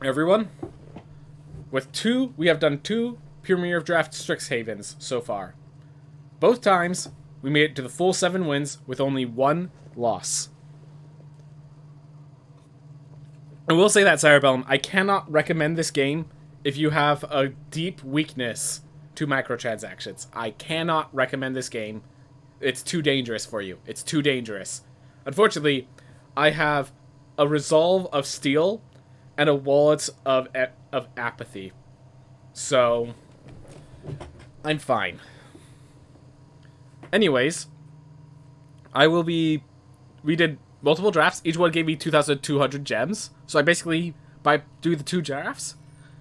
everyone. We have done two Premier of Draft Strixhavens so far. Both times, we made it to the full 7 wins with only 1 loss. I will say that, Cerebellum, I cannot recommend this game if you have a deep weakness to microtransactions. I cannot recommend this game. It's too dangerous for you. It's too dangerous. Unfortunately, I have a Resolve of Steel and a Wallet of Apathy. So, I'm fine. Anyways, we did multiple drafts. Each one gave me 2,200 gems. So I basically, by doing the 2 drafts,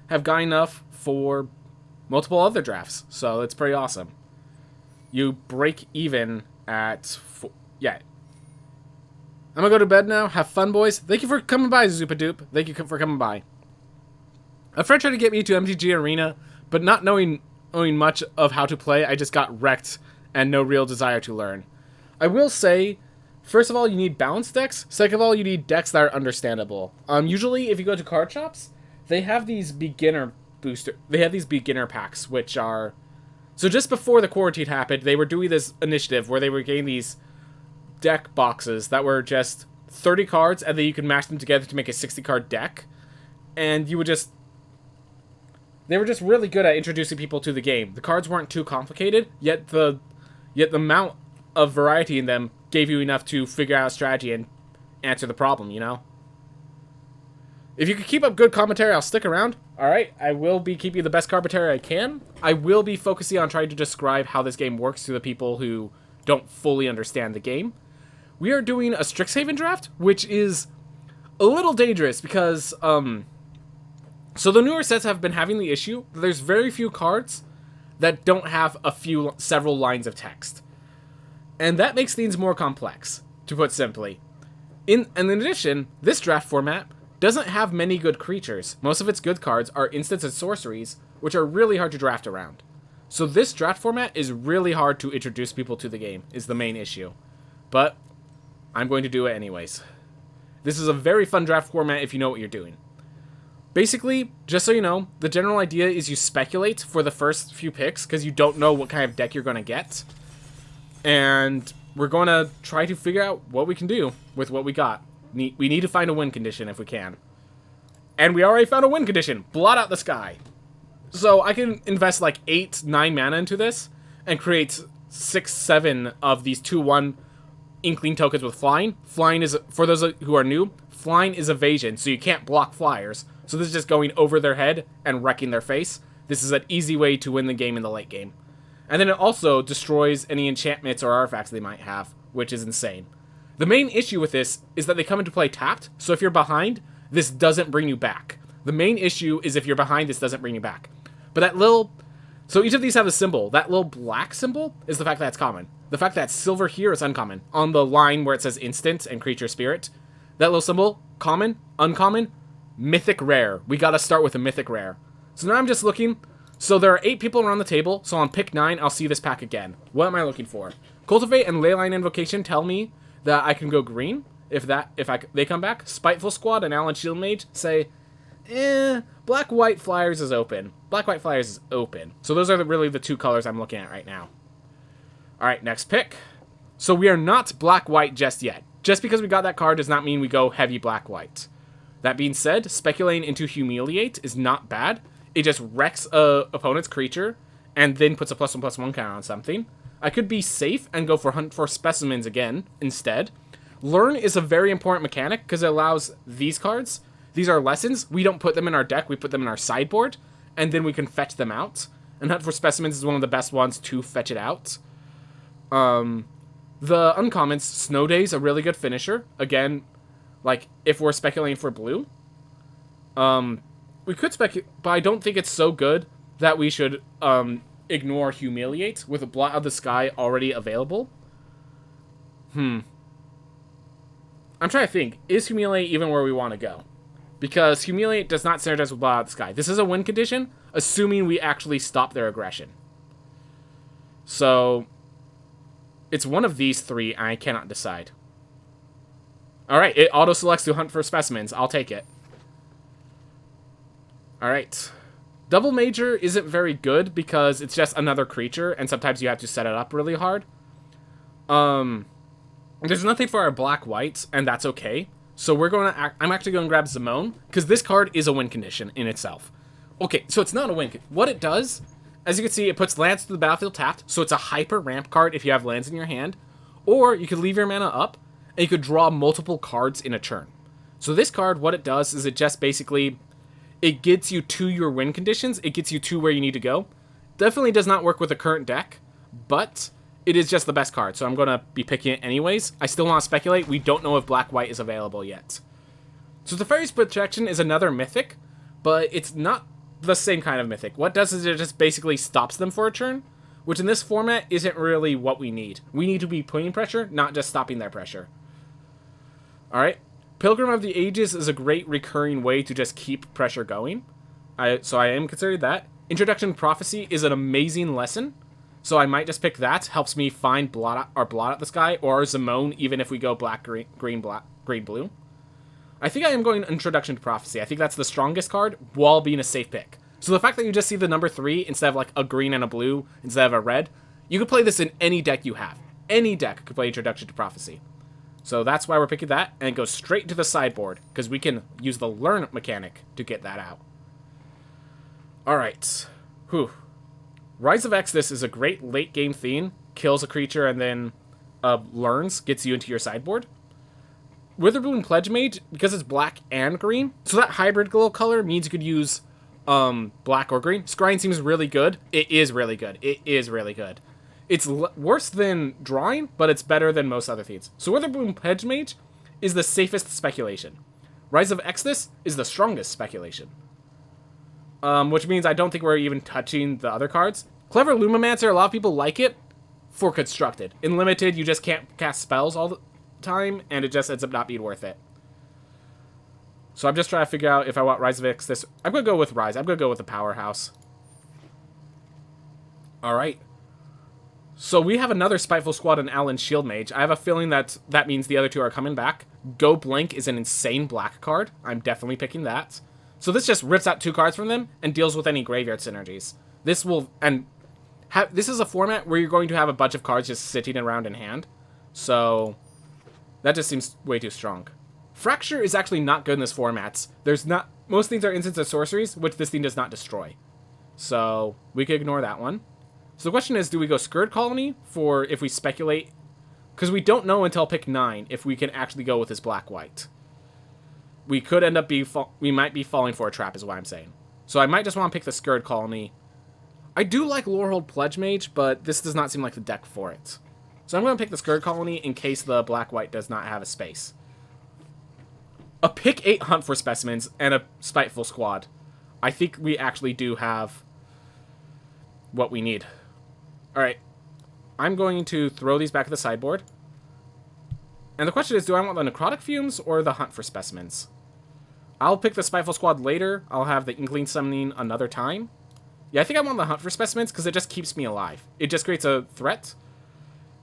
have got enough for multiple other drafts. So it's pretty awesome. You break even at... yeah. I'm gonna go to bed now. Have fun, boys. Thank you for coming by, Zupadoop. Thank you for coming by. A friend tried to get me to MTGA Arena, but not knowing much of how to play, I just got wrecked and no real desire to learn. I will say, first of all, you need balanced decks. Second of all, you need decks that are understandable. Usually, if you go to card shops, they have these beginner packs, which are... So just before the quarantine happened, they were doing this initiative where they were getting these deck boxes that were just 30 cards, and then you could mash them together to make a 60-card deck. And you would just... They were just really good at introducing people to the game. The cards weren't too complicated, yet the amount of variety in them gave you enough to figure out a strategy and answer the problem, you know? If you could keep up good commentary, I'll stick around. Alright, I will be keeping the best commentary I can. I will be focusing on trying to describe how this game works to the people who don't fully understand the game. We are doing a Strixhaven draft, which is a little dangerous because, so the newer sets have been having the issue that there's very few cards that don't have several lines of text. And that makes things more complex, to put simply. And in addition, this draft format doesn't have many good creatures. Most of its good cards are instants and sorceries, which are really hard to draft around. So this draft format is really hard to introduce people to the game, is the main issue. But I'm going to do it anyways. This is a very fun draft format if you know what you're doing. Basically, just so you know, the general idea is you speculate for the first few picks because you don't know what kind of deck you're going to get. And we're going to try to figure out what we can do with what we got. We need to find a win condition if we can. And we already found a win condition. Blot out the sky. So I can invest like 8, 9 mana into this and create 6, 7 of these 2/1 Inkling tokens with flying. Flying is, for those who are new, flying is evasion, so you can't block flyers. So this is just going over their head and wrecking their face. This is an easy way to win the game in the late game. And then it also destroys any enchantments or artifacts they might have, which is insane. The main issue with this is that they come into play tapped, so if you're behind, this doesn't bring you back. The main issue is if you're behind, this doesn't bring you back. But that little... So each of these have a symbol. That little black symbol is the fact that it's common. The fact that silver here is uncommon. On the line where it says instant and creature spirit, that little symbol, common, uncommon, mythic rare. We gotta start with a mythic rare. So now I'm just looking. So there are 8 people around the table, so on pick 9, I'll see this pack again. What am I looking for? Cultivate and Leyline Invocation tell me that I can go green if they come back. Spiteful Squad and Alan Shieldmage say, Black-White Flyers is open. Black-White Flyers is open. So those are really the 2 colors I'm looking at right now. Alright, next pick. So we are not Black-White just yet. Just because we got that card does not mean we go heavy Black-White. That being said, speculating into Humiliate is not bad. It just wrecks a opponent's creature and then puts a +1/+1 counter on something. I could be safe and go for Hunt for Specimens again instead. Learn is a very important mechanic because it allows these cards. These are lessons. We don't put them in our deck. We put them in our sideboard, and then we can fetch them out. And Hunt for Specimens is one of the best ones to fetch it out. The uncommons, Snow Day's a really good finisher. Again, like, if we're speculating for blue. We could speculate, but I don't think it's so good that we should ignore Humiliate with a Blot of the Sky already available. I'm trying to think. Is Humiliate even where we want to go? Because Humiliate does not synergize with Blot of the Sky. This is a win condition, assuming we actually stop their aggression. So, it's one of these 3, and I cannot decide. Alright, it auto-selects to Hunt for Specimens. I'll take it. Alright. Double Major isn't very good because it's just another creature, and sometimes you have to set it up really hard. There's nothing for our black-whites, and that's okay. So I'm actually going to grab Zimone, because this card is a win condition in itself. Okay, so it's not a win. What it does, as you can see, it puts lands to the battlefield tapped, so it's a hyper ramp card if you have lands in your hand. Or you could leave your mana up, and you could draw multiple cards in a turn. So this card, what it does is it just basically, it gets you to your win conditions, it gets you to where you need to go. Definitely does not work with the current deck, but it is just the best card, so I'm going to be picking it anyways. I still want to speculate. We don't know if black-white is available yet. So the Fairy's Protection is another mythic, but it's not the same kind of mythic. What it does is it just basically stops them for a turn, which in this format isn't really what we need. We need to be putting pressure, not just stopping their pressure. Alright, Pilgrim of the Ages is a great recurring way to just keep pressure going. So I am considering that. Introduction to Prophecy is an amazing lesson. So I might just pick that. Helps me find blot out the sky, or Zimone, even if we go black, green, blue. I think I am going Introduction to Prophecy. I think that's the strongest card, while being a safe pick. So the fact that you just see the number 3 instead of like a green and a blue, instead of a red, you could play this in any deck you have. Any deck could play Introduction to Prophecy. So that's why we're picking that, and it goes straight to the sideboard, because we can use the learn mechanic to get that out. Alright. Whew. Rise of Exodus is a great late game theme. Kills a creature and then learns, gets you into your sideboard. Witherbloom Pledge Mage, because it's black and green, so that hybrid glow color means you could use black or green. Scrying seems really good. It is really good. It is really good. It's worse than drawing, but it's better than most other themes. So Witherbloom Pledge Mage is the safest speculation. Rise of Exodus is the strongest speculation. Which means I don't think we're even touching the other cards. Clever Lumimancer, a lot of people like it for constructed. In limited, you just can't cast spells all the time, and it just ends up not being worth it. So I'm just trying to figure out if I want Rise of Exodus. I'm going to go with Rise. I'm going to go with the Powerhouse. Alright. So we have another Spiteful Squad and Alan Shield Mage. I have a feeling that means the other two are coming back. Go Blink is an insane black card. I'm definitely picking that. So this just rips out 2 cards from them and deals with any graveyard synergies. This is a format where you're going to have a bunch of cards just sitting around in hand. So that just seems way too strong. Fracture is actually not good in this format. Most things are instants of sorceries, which this thing does not destroy. So we could ignore that one. So the question is, do we go Scourge Colony for if we speculate? Because we don't know until pick 9 if we can actually go with this black-white. We could end up we might be falling for a trap is what I'm saying. So I might just want to pick the Scourge Colony. I do like Lorehold Pledge Mage, but this does not seem like the deck for it. So I'm going to pick the Scourge Colony in case the black-white does not have a space. A pick 8 Hunt for Specimens and a Spiteful Squad. I think we actually do have what we need. Alright. I'm going to throw these back at the sideboard. And the question is, do I want the Necrotic Fumes or the Hunt for Specimens? I'll pick the Spiteful Squad later. I'll have the Inkling Summoning another time. Yeah, I think I want the Hunt for Specimens because it just keeps me alive. It just creates a threat.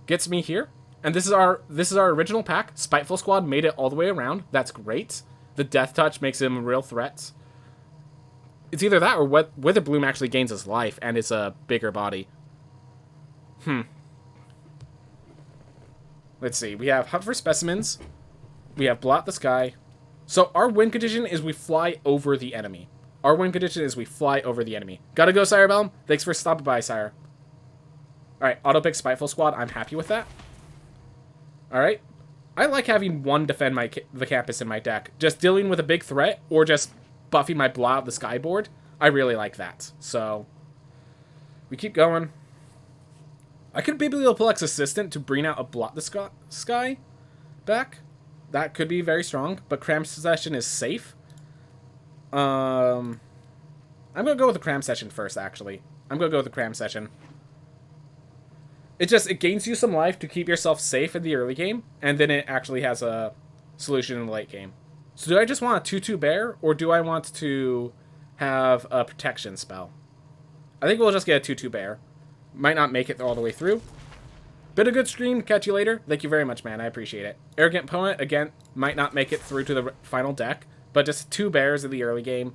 Gets me here. And this is our original pack. Spiteful Squad made it all the way around. That's great. The Death Touch makes him a real threat. It's either that or Witherbloom actually gains his life and it's a bigger body. Let's see. We have Hunt for Specimens. We have Blot the Sky. So our win condition is we fly over the enemy. Our win condition is we fly over the enemy. Gotta go, Sire Belm. Thanks for stopping by, Sire. Alright, auto pick Spiteful Squad. I'm happy with that. Alright. I like having one defend the campus in my deck. Just dealing with a big threat or just buffing my Blot of the Sky board. I really like that. So we keep going. I could be Biblioplex Assistant to bring out a Blot the Sky back. That could be very strong, but Cram Session is safe. I'm going to go with the Cram Session first, actually. I'm going to go with the Cram Session. It gains you some life to keep yourself safe in the early game, and then it actually has a solution in the late game. So do I just want a 2/2 bear, or do I want to have a protection spell? I think we'll just get a 2/2 bear. Might not make it all the way through. Been a good stream. Catch you later. Thank you very much, man. I appreciate it. Arrogant Poet, again, might not make it through to the final deck, but just 2 bears in the early game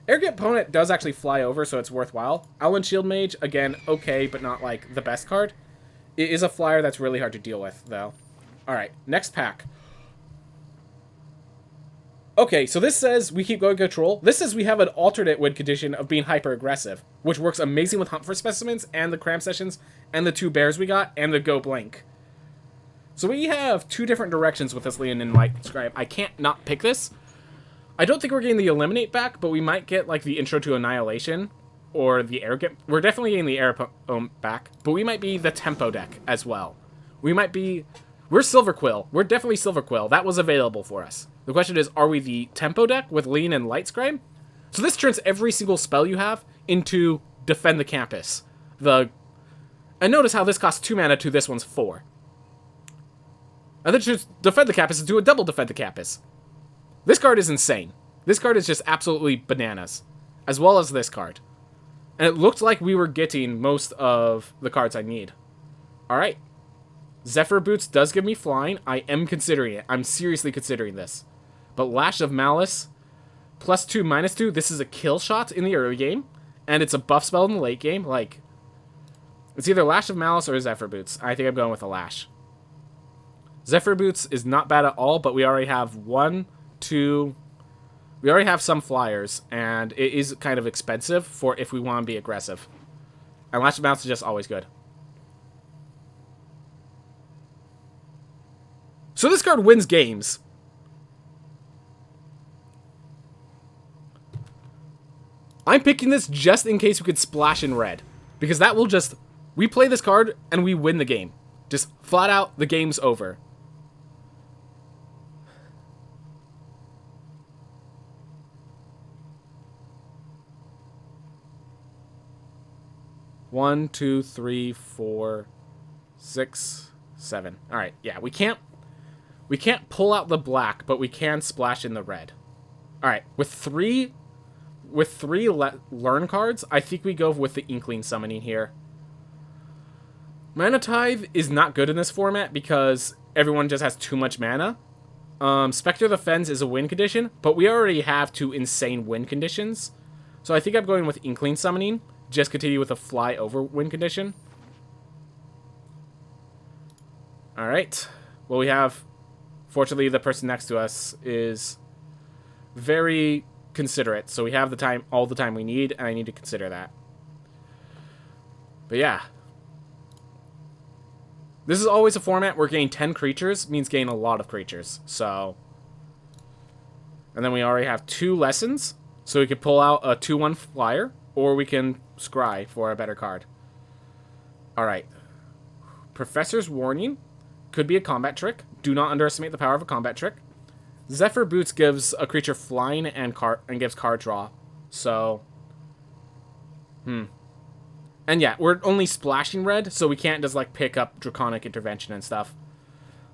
Arrogant Opponent does actually fly over, so it's worthwhile. Owlin Shield Mage, again, okay, but not, like, the best card. It is a flyer that's really hard to deal with, though. Alright, next pack. Okay, so this says we keep going control. This says we have an alternate win condition of being hyper-aggressive, which works amazing with Hunt for Specimens, and the Cram Sessions, and the 2 bears we got, and the Go Blank. So we have 2 different directions with this Leon and Light Scribe. I can't not pick this. I don't think we're getting the Eliminate back, but we might get, like, the Intro to Annihilation, or the Arrogant. We're definitely getting the Arrogant back, but we might be the Tempo deck as well. We might be... We're Silver Quill. We're definitely Silver Quill. That was available for us. The question is, are we the Tempo deck with Lean and Light Scribe? So this turns every single spell you have into Defend the Campus. And notice how this costs 2 mana to this one's 4. And then just Defend the Campus into a double Defend the Campus. This card is insane. This card is just absolutely bananas. As well as this card. And it looked like we were getting most of the cards I need. Alright. Zephyr Boots does give me flying. I am considering it. I'm seriously considering this. But Lash of Malice, +2, -2, this is a kill shot in the early game. And it's a buff spell in the late game. Like, it's either Lash of Malice or Zephyr Boots. I think I'm going with a Lash. Zephyr Boots is not bad at all, but we already have 1, 2... We already have some flyers, and it is kind of expensive for if we want to be aggressive. And Lash of Malice is just always good. So this card wins games. I'm picking this just in case we could splash in red. Because that will just... We play this card, and we win the game. Just flat out, the game's over. One, 2, 3, 4, 6, 7. All right, yeah, we can't pull out the black, but we can splash in the red. All right, with three learn cards, I think we go with the Inkling Summoning here. Mana Tithe is not good in this format because everyone just has too much mana. Spectre the Fens is a win condition, but we already have 2 insane win conditions. So I think I'm going with Inkling Summoning. Just continue with a fly over win condition. Alright. Well, we have... Fortunately, the person next to us is very considerate. So we have the time, all the time we need, and I need to consider that. But yeah. This is always a format where getting 10 creatures means getting a lot of creatures. So... And then we already have 2 lessons. So we could pull out a 2/1 flyer. Or we can scry for a better card. Alright. Professor's Warning could be a combat trick. Do not underestimate the power of a combat trick. Zephyr Boots gives a creature flying and gives card draw. So... And yeah, we're only splashing red, so we can't just like pick up Draconic Intervention and stuff.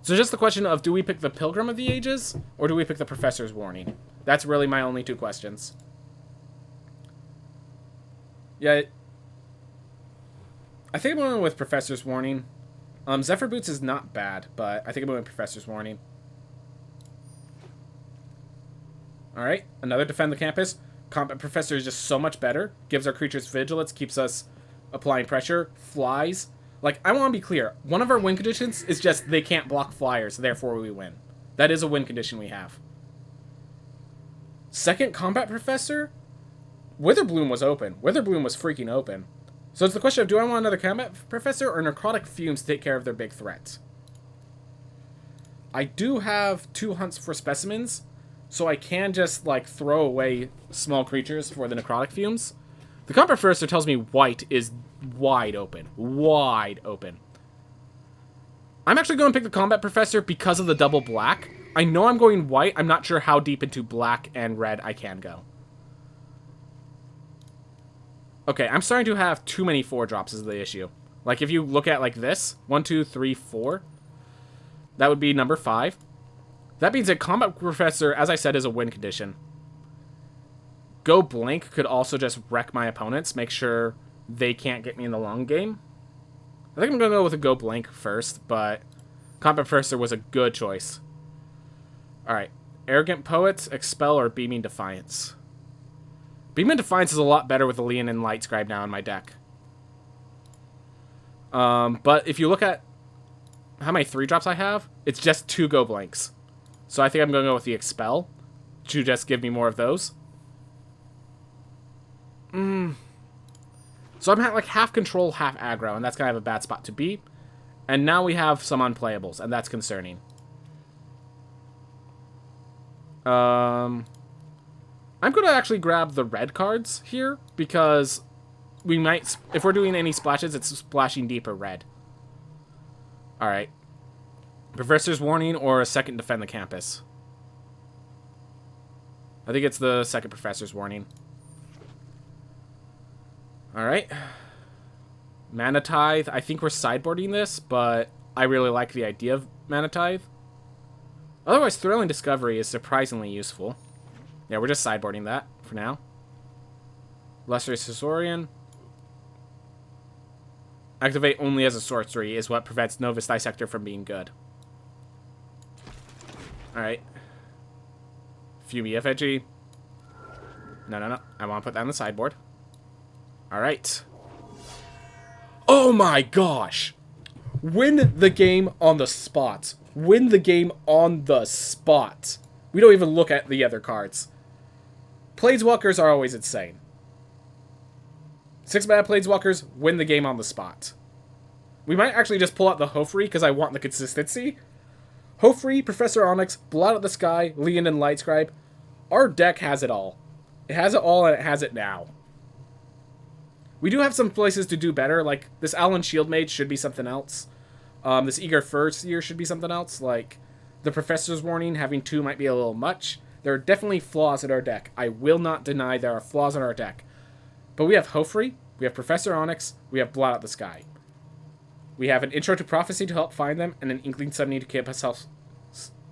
So just the question of, do we pick the Pilgrim of the Ages? Or do we pick the Professor's Warning? That's really my only 2 questions. Yeah, I think I'm going with Professor's Warning. Zephyr Boots is not bad, but I think I'm going with Professor's Warning. Alright, another Defend the Campus. Combat Professor is just so much better. Gives our creatures vigilance, keeps us applying pressure, flies. Like, I want to be clear. One of our win conditions is just they can't block flyers, therefore we win. That is a win condition we have. Second Combat Professor... Witherbloom was open. Witherbloom was freaking open. So it's the question of, do I want another Combat Professor or Necrotic Fumes to take care of their big threats? I do have 2 hunts for specimens, so I can just, like, throw away small creatures for the Necrotic Fumes. The Combat Professor tells me white is wide open. Wide open. I'm actually going to pick the Combat Professor because of the double black. I know I'm going white. I'm not sure how deep into black and red I can go. Okay, I'm starting to have too many 4-drops is the issue. Like, if you look at, like, this. 1, 2, 3, 4. That would be number 5. That means that Combat Professor, as I said, is a win condition. Go Blank could also just wreck my opponents. Make sure they can't get me in the long game. I think I'm going to go with a Go Blank first, but Combat Professor was a good choice. Alright. Arrogant Poet, Expel, or Beaming Defiance. Beam and Defiance is a lot better with the Leon and Light Scribe now in my deck. But if you look at how many 3-drops I have, it's just 2 go blanks. So I think I'm going to go with the Expel to just give me more of those. So I'm at like half control, half aggro, and that's kind of a bad spot to be. And now we have some unplayables, and that's concerning. I'm going to actually grab the red cards here, because we might, if we're doing any splashes, it's splashing deeper red. Alright. Professor's Warning or a second Defend the Campus? I think it's the second Professor's Warning. Alright. Mana Tithe. I think we're sideboarding this, but I really like the idea of Mana Tithe. Otherwise, Thrilling Discovery is surprisingly useful. Yeah, we're just sideboarding that for now. Lesser Caesorian. Activate only as a sorcery is what prevents Novus Dissector from being good. Alright. Fumi Effigy. No. I want to put that on the sideboard. Alright. Oh my gosh! Win the game on the spot. Win the game on the spot. We don't even look at the other cards. Planeswalkers are always insane. 6-mana Planeswalkers win the game on the spot. We might actually just pull out the Hofri because I want the consistency. Hofri, Professor Onyx, Blot Out the Sky, Leon, and Light Scribe. Our deck has it all. It has it all, and it has it now. We do have some places to do better, like this Alan Shield Mage should be something else. This Eager Furseer should be something else, like the Professor's Warning, having 2 might be a little much. There are definitely flaws in our deck. I will not deny there are flaws in our deck. But we have Hofri, we have Professor Onyx, we have Blot Out the Sky. We have an Intro to Prophecy to help find them, and an Inkling Summoning to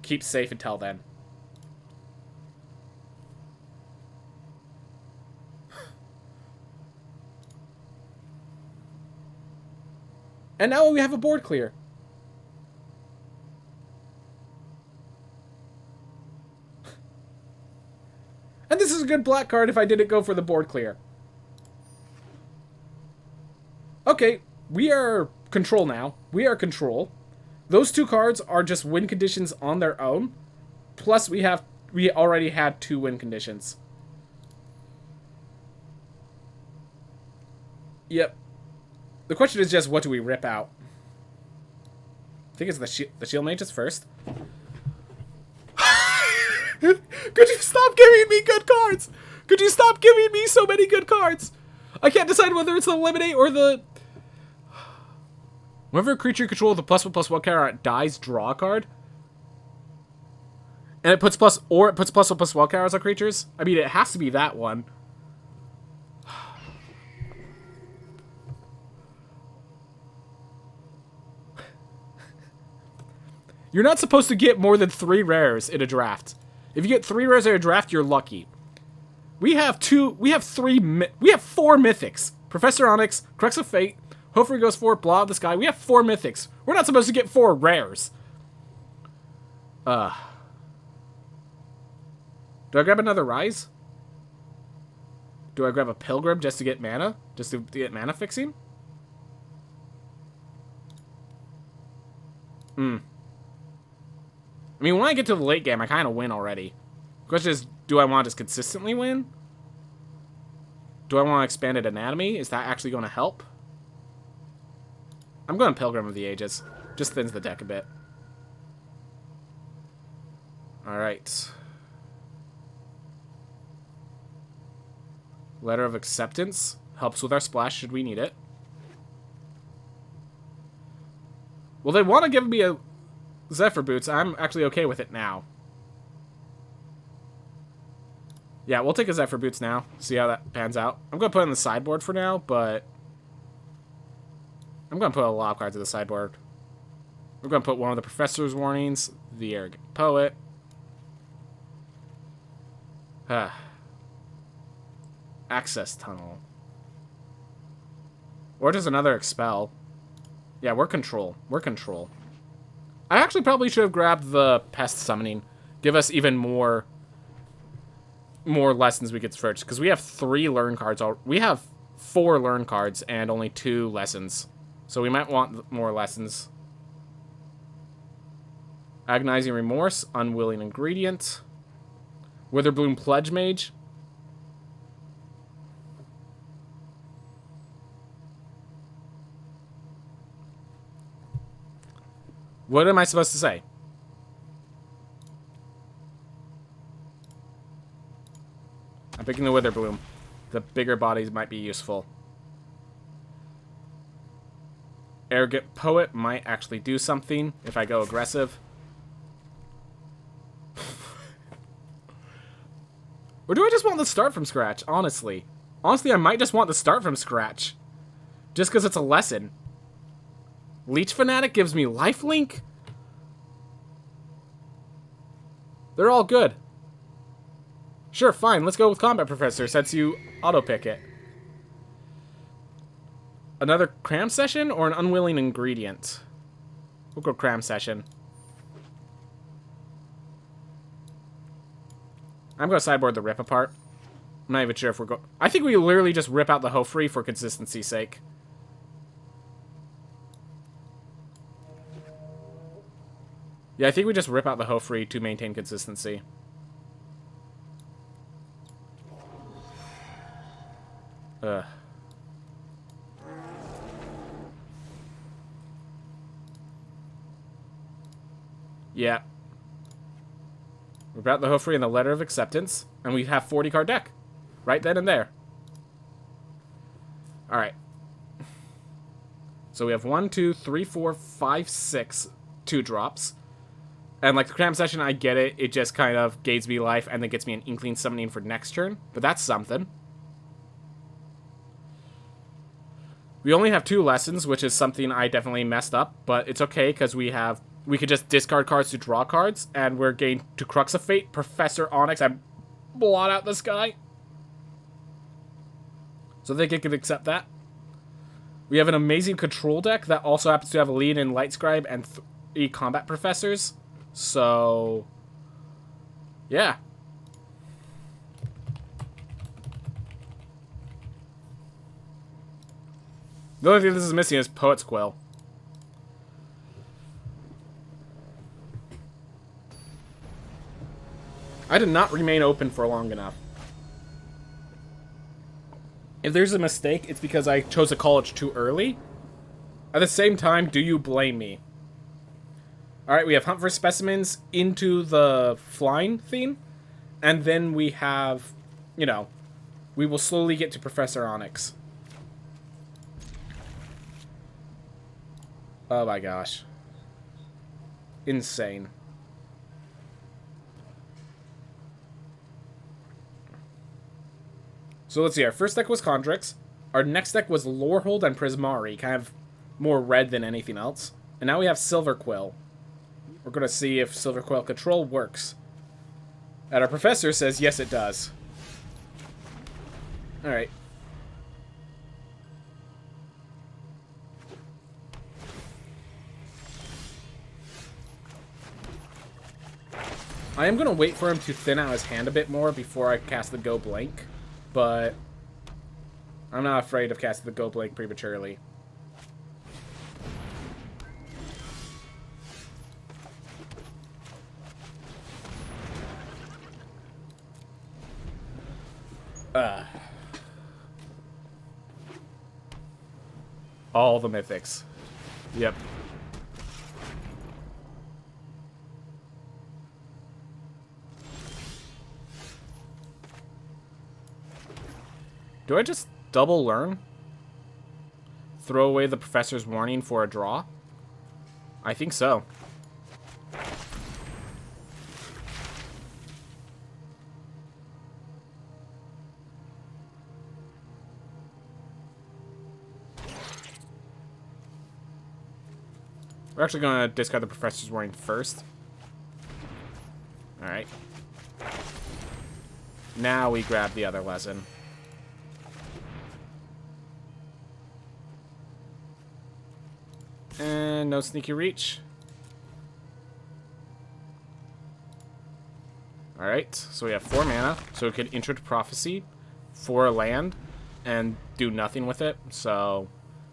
keep safe until then. And now we have a board clear. And this is a good black card if I didn't go for the board clear. Okay, we are control now. We are control. Those 2 cards are just win conditions on their own. Plus we already had 2 win conditions. Yep. The question is just, what do we rip out? I think it's the Shield Mages first. Could you stop giving me good cards? Could you stop giving me so many good cards? I can't decide whether it's the Eliminate or the... Whenever a creature you control with a +1/+1 counter dies, draw a card. And it puts +1/+1 counters on creatures. I mean, it has to be that one. You're not supposed to get more than 3 rares in a draft. If you get 3 rares in a draft, you're lucky. We have 4 mythics. Professor Onyx, Crux of Fate, Hofri goes for Blot Out the Sky. We have 4 mythics. We're not supposed to get 4 rares. Do I grab another Rise? Do I grab a Pilgrim just to get mana? Just to get mana fixing? I mean, when I get to the late game, I kind of win already. The question is, do I want to just consistently win? Do I want Expanded Anatomy? Is that actually going to help? I'm going Pilgrim of the Ages. Just thins the deck a bit. Alright. Letter of Acceptance. Helps with our splash should we need it. Well, they want to give me a Zephyr Boots. I'm actually okay with it now. Yeah, we'll take a Zephyr Boots now. See how that pans out. I'm going to put it on the sideboard for now, but... I'm going to put a lot of cards to the sideboard. We're going to put one of the Professor's Warnings, the Arrogant Poet. Access Tunnel. Or just another Expel. Yeah, we're control. We're control. I actually probably should have grabbed the Pest Summoning. Give us even more more lessons we could search, because we have 3 learn cards. We have 4 learn cards and only 2 lessons. So we might want more lessons. Agonizing Remorse, Unwilling Ingredient. Witherbloom Pledge Mage. What am I supposed to say? I'm picking the Witherbloom. The bigger bodies might be useful. Arrogant Poet might actually do something if I go aggressive. Or do I just want to start from scratch, honestly? Honestly, I might just want to start from scratch. Just because it's a lesson. Leech Fanatic gives me lifelink? They're all good. Sure, fine, let's go with Combat Professor since you auto-pick it. Another cram session or an unwilling ingredient? We'll go cram session. I'm going to sideboard the Rip Apart. I'm not even sure if we're going... I think we literally just rip out the Hofree for consistency's sake. Yeah, I think we just rip out the Hofree to maintain consistency. Ugh. Yeah. Rip out the Hofree and the Letter of Acceptance, and we have 40 card deck. Right then and there. Alright. So we have 1, 2, 3, 4, 5, 6 2-drops. And like the cram session, I get it. It just kind of gains me life and then gets me an Inkling Summoning for next turn. But that's something. We only have 2 lessons, which is something I definitely messed up. But it's okay, because we could just discard cards to draw cards. And we're gained to Crux of Fate, Professor Onyx, and blot out the sky. So I think it could accept that. We have an amazing control deck that also happens to have a lead in Light Scribe and 3 Combat Professors. So, yeah. The only thing this is missing is Poet's Quill. I did not remain open for long enough. If there's a mistake, it's because I chose a college too early. At the same time, do you blame me? Alright, we have Hunt for Specimens into the flying theme. And then we have, you know, we will slowly get to Professor Onyx. Oh my gosh. Insane. So let's see, our first deck was Condrix. Our next deck was Lorehold and Prismari, kind of more red than anything else. And now we have Silver Quill. We're going to see if Silver Quill Control works. And our professor says, yes, it does. Alright. I am going to wait for him to thin out his hand a bit more before I cast the Go Blank. But I'm not afraid of casting the Go Blank prematurely. All the mythics. Yep. Do I just double learn? Throw away the professor's warning for a draw? I think so. We're actually going to discard the professor's warning first. Alright. Now we grab the other lesson. And no sneaky reach. Alright, so we have 4 mana, so we could enter to Prophecy for a land and do nothing with it, so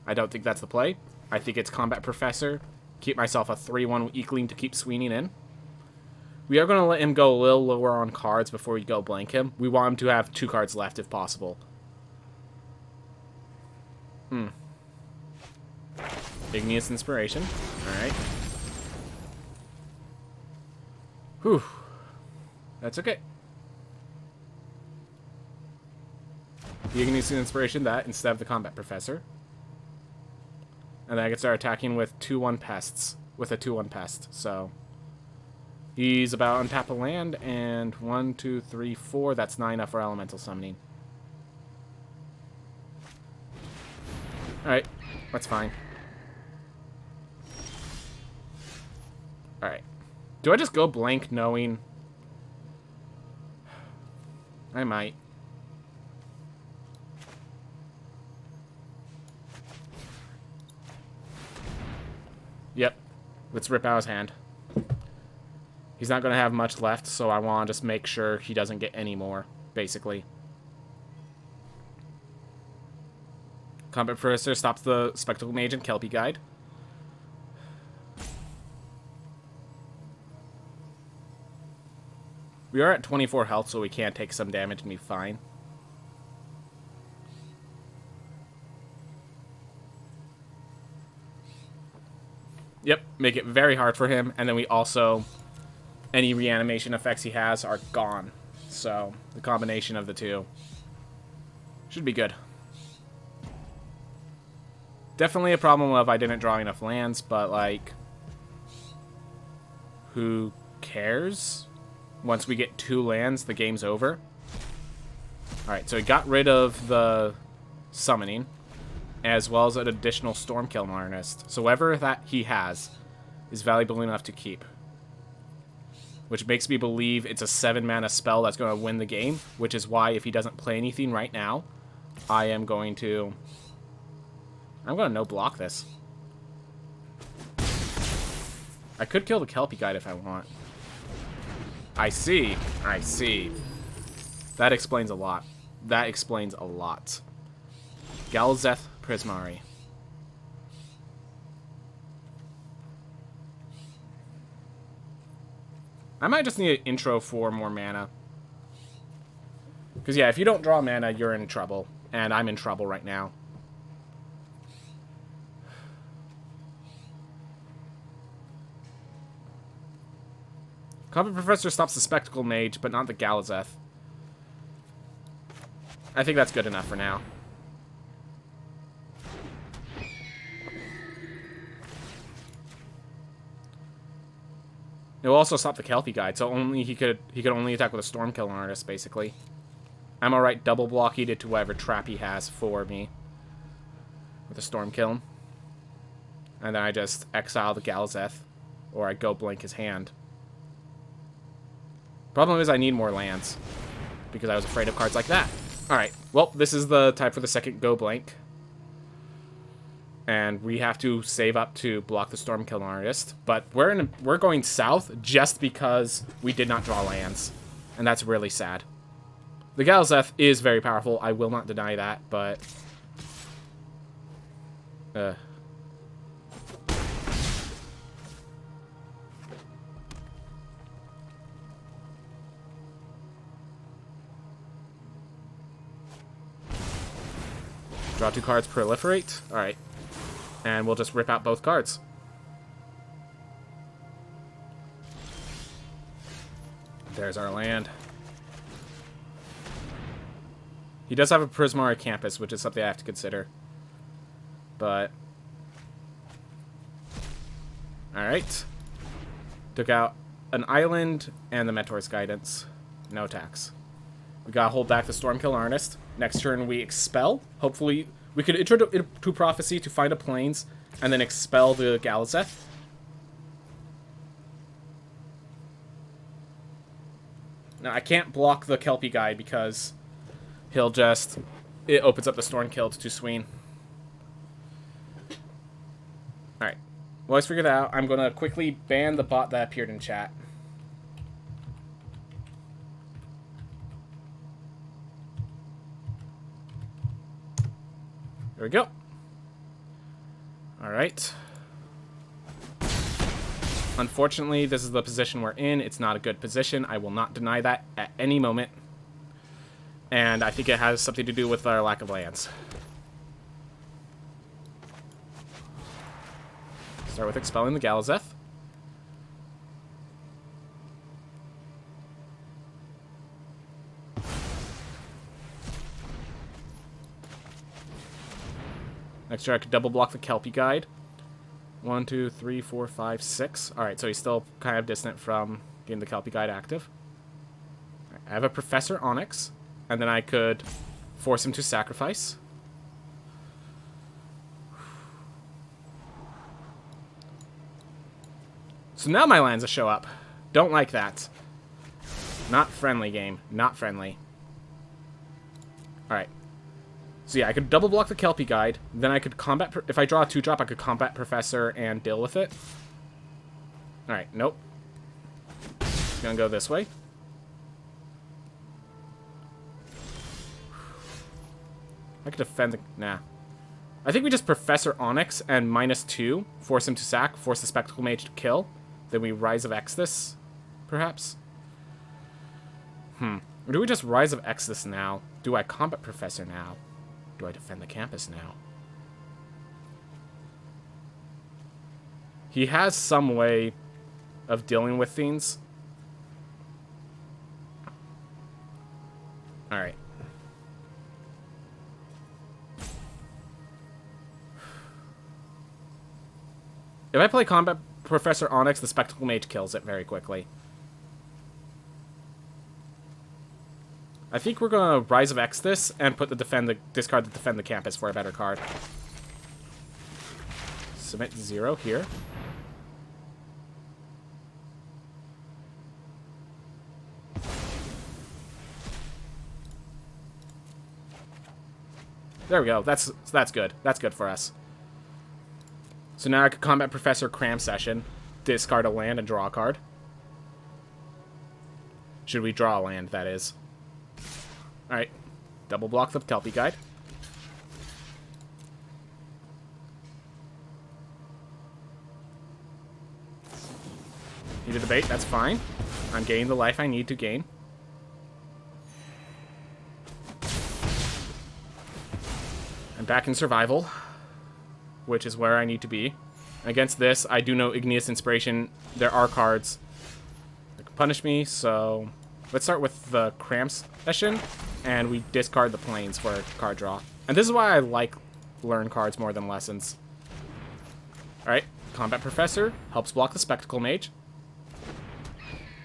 I don't think that's the play. I think it's Combat Professor, keep myself a 3-1 Weakling to keep swinging in. We are going to let him go a little lower on cards before we go blank him. We want him to have 2 cards left if possible. Igneous Inspiration. Alright. Whew. That's okay. The Igneous Inspiration that instead of the Combat Professor. And then I can start attacking with 2-1 pests. With a 2-1 pest. So he's about to untap a land, and 1, 2, 3, 4. That's not enough for elemental summoning. Alright, that's fine. Alright. Do I just go blank knowing? I might. Yep. Let's rip out his hand. He's not going to have much left, so I want to just make sure he doesn't get any more, basically. Combat Professor stops the Spectacle Mage and Kelpie Guide. We are at 24 health, so we can take some damage and be fine. Yep, make it very hard for him, and then we also... any reanimation effects he has are gone. So, the combination of the two should be good. Definitely a problem of I didn't draw enough lands, but, like, who cares? Once we get 2 lands, the game's over. Alright, so he got rid of the summoning, as well as an additional Stormkill Artist. So whatever that he has is valuable enough to keep. Which makes me believe it's a 7-mana spell that's going to win the game, which is why if he doesn't play anything right now, I'm going to no-block this. I could kill the Kelpie Guide if I want. I see. I see. That explains a lot. That explains a lot. Galzeth Prismari. I might just need an intro for more mana. Because, yeah, if you don't draw mana, you're in trouble. And I'm in trouble right now. Combat Professor stops the Spectacle Mage, but not the Galazeth. I think that's good enough for now. It will also stop the Kelpie Guide, so only he could only attack with a Stormkill Artist, basically. I'm alright double blocking it to whatever trap he has for me. With a Stormkill. And then I just exile the Galazeth, or I go blank his hand. Problem is I need more lands, because I was afraid of cards like that. Alright, well, this is the time for the second go blank. And we have to save up to block the Stormkill Artist. But we're going south just because we did not draw lands. And that's really sad. The Galazeth is very powerful, I will not deny that, but... Draw 2 cards, proliferate. Alright. And we'll just rip out both cards. There's our land. He does have a Prismari Campus, which is something I have to consider. But... Alright. Took out an island and the Mentor's Guidance. No attacks. We gotta hold back the Stormkill Artist. Next turn we expel. Hopefully we could enter to Prophecy to find a Plains and then expel the Galazeth. Now I can't block the Kelpie Guy because he'll just... it opens up the Stormkill to swing. Alright. Well, let's figure that out. I'm gonna quickly ban the bot that appeared in chat. There we go. Alright. Unfortunately, this is the position we're in. It's not a good position. I will not deny that at any moment. And I think it has something to do with our lack of lands. Start with expelling the Galazeth. Next turn I could double block the Kelpie Guide. 1, 2, 3, 4, 5, 6. Alright, so he's still kind of distant from getting the Kelpie Guide active. Right, I have a Professor Onyx, and then I could force him to sacrifice. So now my lands will show up. Don't like that. Not friendly, game. Not friendly. Alright. So yeah, I could double block the Kelpie Guide. Then I could combat... If I draw a 2-drop, I could combat Professor and deal with it. Alright, nope. Gonna go this way. I could defend the... Nah. I think we just Professor Onyx and -2. Force him to sack. Force the Spectacle Mage to kill. Then we Rise of X this, perhaps? Or do we just Rise of X this now? Do I combat Professor now? Do I defend the campus now? He has some way of dealing with things. Alright. If I play combat Professor Onyx, the Spectacle Mage kills it very quickly. I think we're going to Rise of X this and put the discard the Defend the Campus for a better card. Submit 0 here. There we go. That's good. That's good for us. So now I could combat Professor Cram Session, discard a land, and draw a card. Should we draw a land, that is. Alright. Double block the Kelpie Guide. Needed the bait, that's fine. I'm gaining the life I need to gain. I'm back in survival, which is where I need to be. Against this, I do know Igneous Inspiration. There are cards that can punish me, so let's start with the Cramps Session, and we discard the Plains for a card draw. And this is why I like Learn cards more than Lessons. Alright, Combat Professor helps block the Spectacle Mage.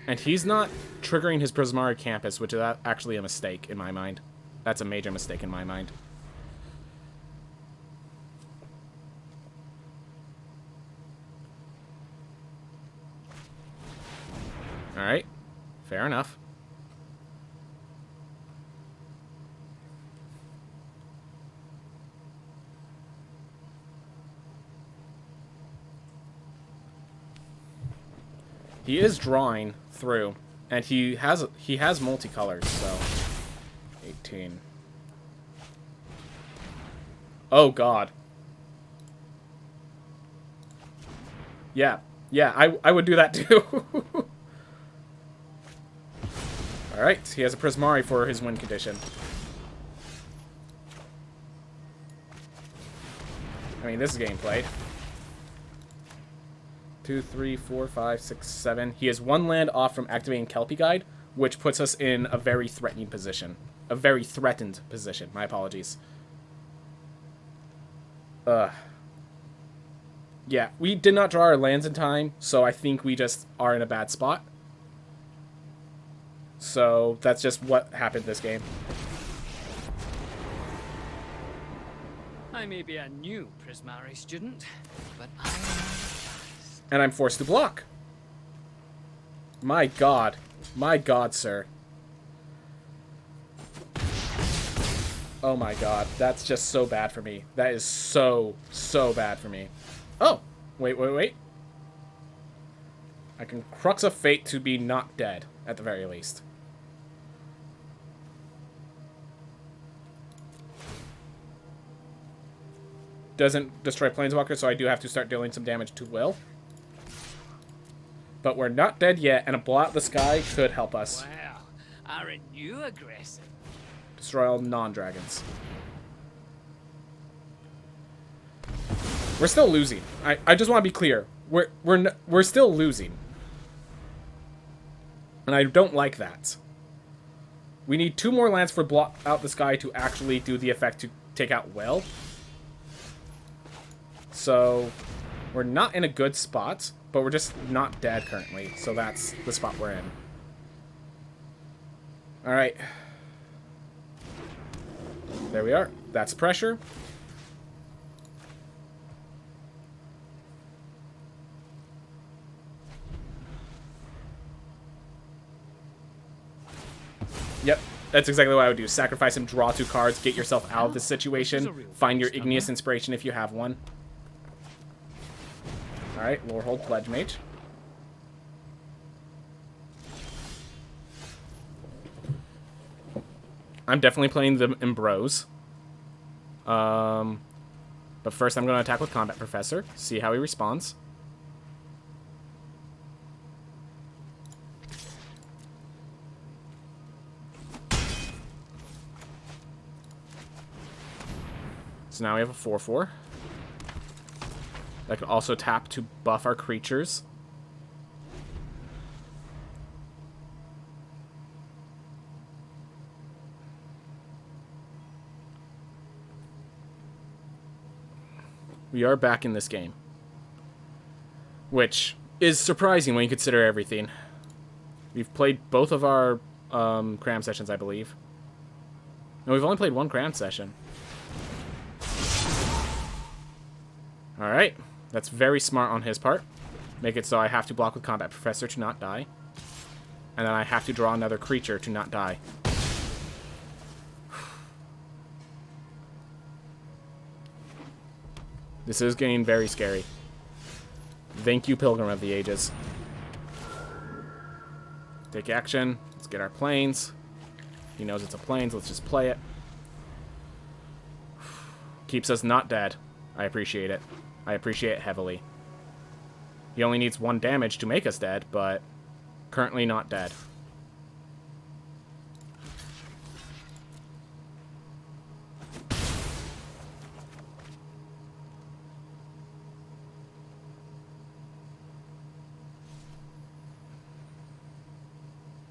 And he's not triggering his Prismari Campus, which is actually a mistake in my mind. That's a major mistake in my mind. Alright, fair enough. He is drawing through, and he has multicolors, so 18. Oh God. Yeah, I would do that too. Alright, he has a Prismari for his win condition. I mean, this is getting played. 2, 3, 4, 5, 6, 7. He has 1 land off from activating Kelpie Guide, which puts us in a very threatening position. A very threatened position. My apologies. Yeah, we did not draw our lands in time, so I think we just are in a bad spot. So that's just what happened this game. I may be a new Prismari student, but and I'm forced to block. My God. My God, sir. Oh my God. That's just so bad for me. That is so bad for me. Oh! Wait. I can Crux of Fate to be not dead, at the very least. doesn't destroy Planeswalkers, so I do have to start dealing some damage to Will. But we're not dead yet, and a Blot the Sky could help us. Wow, aren't you aggressive? Destroy all non-dragons. We're still losing. I just want to be clear. We're still losing. And I don't like that. We need 2 more lands for Blot out the Sky to actually do the effect to take out Will. So, we're not in a good spot, but we're just not dead currently. So that's the spot we're in. Alright. There we are. That's pressure. Yep, that's exactly what I would do. Sacrifice him, draw 2 cards, get yourself out of this situation, find your Igneous Inspiration if you have one. Alright, Lorehold Pledge Mage. I'm definitely playing the Embrose. But first I'm going to attack with Combat Professor, see how he responds. So now we have a 4/4. That could also tap to buff our creatures. We are back in this game. Which is surprising when you consider everything. We've played both of our cram sessions, I believe. No, we've only played 1 cram session. Alright, that's very smart on his part. Make it so I have to block with Combat Professor to not die. And then I have to draw another creature to not die. This is getting very scary. Thank you, Pilgrim of the Ages. Take action. Let's get our planes. He knows it's a planes. Let's just play it. Keeps us not dead. I appreciate it. I appreciate it heavily. He only needs 1 damage to make us dead, but currently not dead.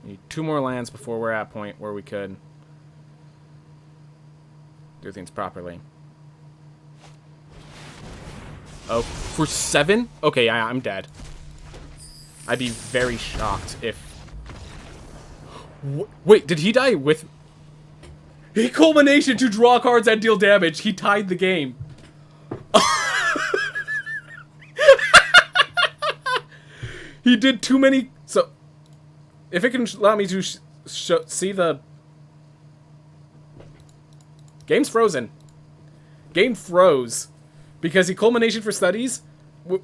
Need 2 more lands before we're at a point where we could do things properly. Oh, for 7? Okay, yeah, I'm dead. I'd be very shocked if... Wait, did he die with... He culmination to draw cards and deal damage. He tied the game. He did too many... So, if it can allow me to see the... Game's frozen. Game froze. Because he culmination for studies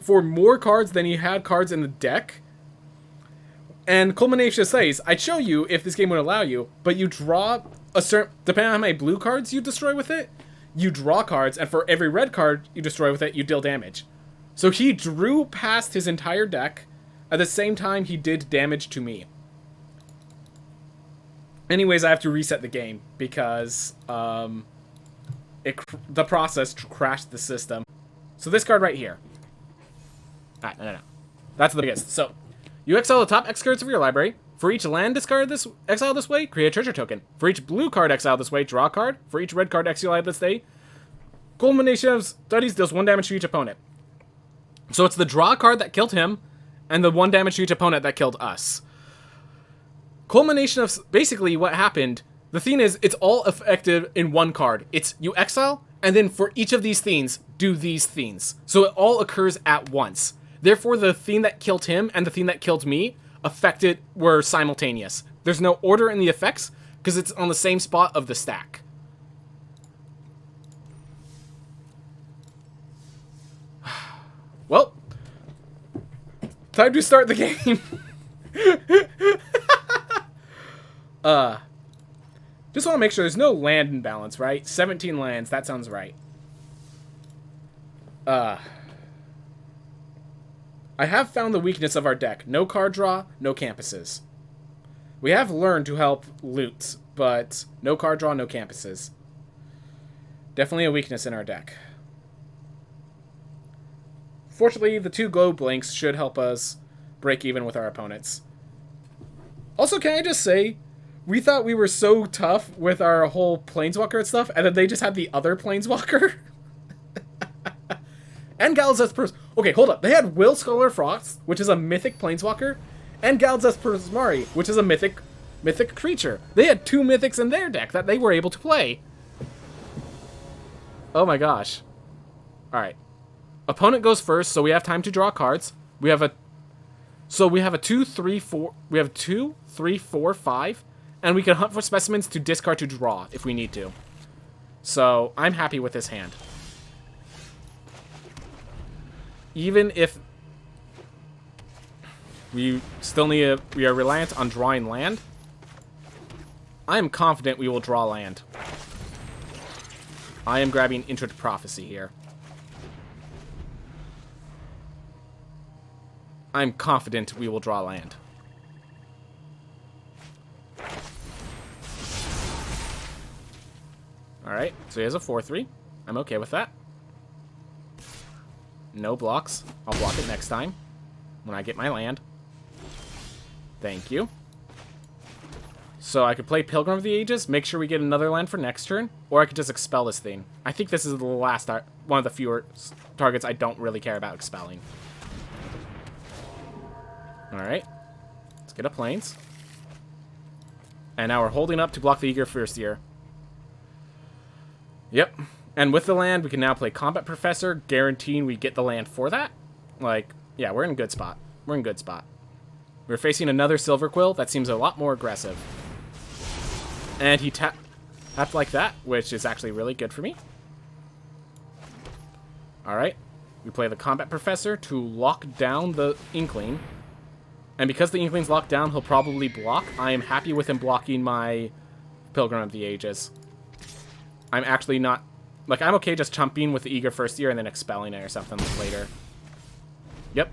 for more cards than he had cards in the deck. And culmination says, I'd show you if this game would allow you, but you draw a certain, depending on how many blue cards you destroy with it, you draw cards, and for every red card you destroy with it, you deal damage. So he drew past his entire deck, at the same time he did damage to me. Anyways, I have to reset the game, because, the process crashed the system. So this card right here. Alright, no. That's the biggest. So, you exile the top X cards of your library. For each land discard exile this way, create a treasure token. For each blue card exile this way, draw a card. For each red card exile this day, culmination of studies deals 1 damage to each opponent. So it's the draw card that killed him, and the 1 damage to each opponent that killed us. Culmination of... Basically, what happened... The thing is, it's all effective in 1 card. It's you exile, and then for each of these things, do these things. So it all occurs at once. Therefore, the thing that killed him and the thing that killed me were simultaneous. There's no order in the effects, because it's on the same spot of the stack. Well, time to start the game. Just want to make sure there's no land imbalance, right? 17 lands, that sounds right. I have found the weakness of our deck. No card draw, no campuses. We have learned to help loot, but no card draw, no campuses. Definitely a weakness in our deck. Fortunately, the 2 glow blinks should help us break even with our opponents. Also, can I just say, we thought we were so tough with our whole Planeswalker and stuff, and then they just had the other Planeswalker? And Galazeth Okay, hold up. They had Will Scholar Frost, which is a mythic Planeswalker, and Galazeth Prismari, which is a mythic creature. They had 2 mythics in their deck that they were able to play. Oh my gosh. Alright. Opponent goes first, so we have time to draw cards. We have a 2, 3, 4. We have 2, 3, 4, 5. And we can hunt for specimens to discard to draw if we need to. So, I'm happy with this hand. Even if we still need we are reliant on drawing land, I am confident we will draw land. I am grabbing Intro to Prophecy here. I'm confident we will draw land. Alright, so he has a 4-3. I'm okay with that. No blocks. I'll block it next time when I get my land. Thank you. So I could play Pilgrim of the Ages, make sure we get another land for next turn, or I could just expel this thing. I think this is the last one of the fewer targets I don't really care about expelling. Alright. Let's get a Plains. And now we're holding up to block the Eager First Year. Yep. And with the land, we can now play Combat Professor, guaranteeing we get the land for that. Like, yeah, we're in a good spot. We're in a good spot. We're facing another Silver Quill that seems a lot more aggressive. And he tapped like that, which is actually really good for me. Alright. We play the Combat Professor to lock down the Inkling. And because the Inkling's locked down, he'll probably block. I am happy with him blocking my Pilgrim of the Ages. I'm actually not... Like, I'm okay just chumping with the Eager First Year and then expelling it or something later. Yep.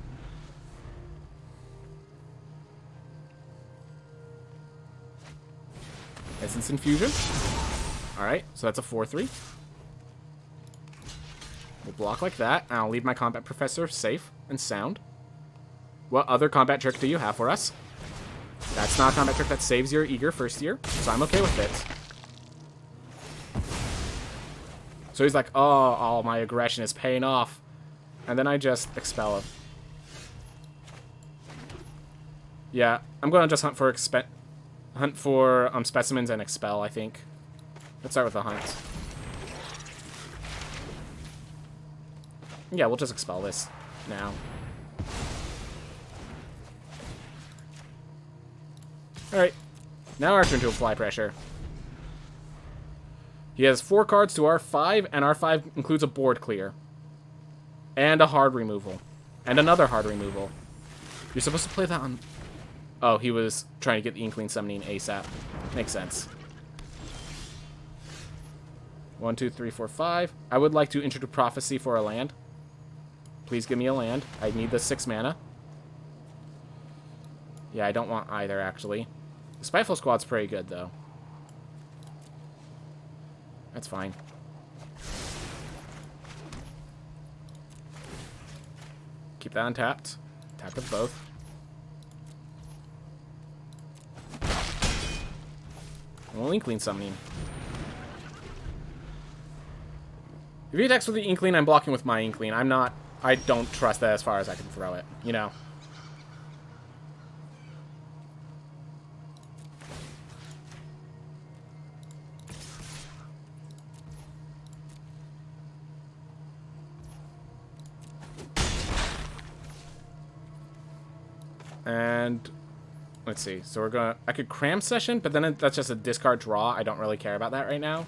Essence Infusion. Alright, so that's a 4-3. We'll block like that, and I'll leave my Combat Professor safe and sound. What other combat trick do you have for us? That's not a combat trick that saves your Eager First Year, so I'm okay with it. So he's like, oh, all my aggression is paying off. And then I just expel him. Yeah, I'm going to just hunt for specimens and expel, I think. Let's start with the hunt. Yeah, we'll just expel this now. Alright, now our turn to apply pressure. He has 4 cards to R5, and R5 includes a board clear. And a hard removal. And another hard removal. You're supposed to play that on... Oh, he was trying to get the Inkling summoning ASAP. Makes sense. 1, 2, 3, 4, 5. I would like to enter to Prophecy for a land. Please give me a land. I need the 6 mana. Yeah, I don't want either, actually. The Spiteful Squad's pretty good, though. That's fine. Keep that untapped. Tap with both. Well, Inkling summoning. If he attacks with the Inkling, I'm blocking with my Inkling. I don't trust that as far as I can throw it, you know? And let's see. So we're gonna... I could cram Session, but then that's just a discard draw. I don't really care about that right now.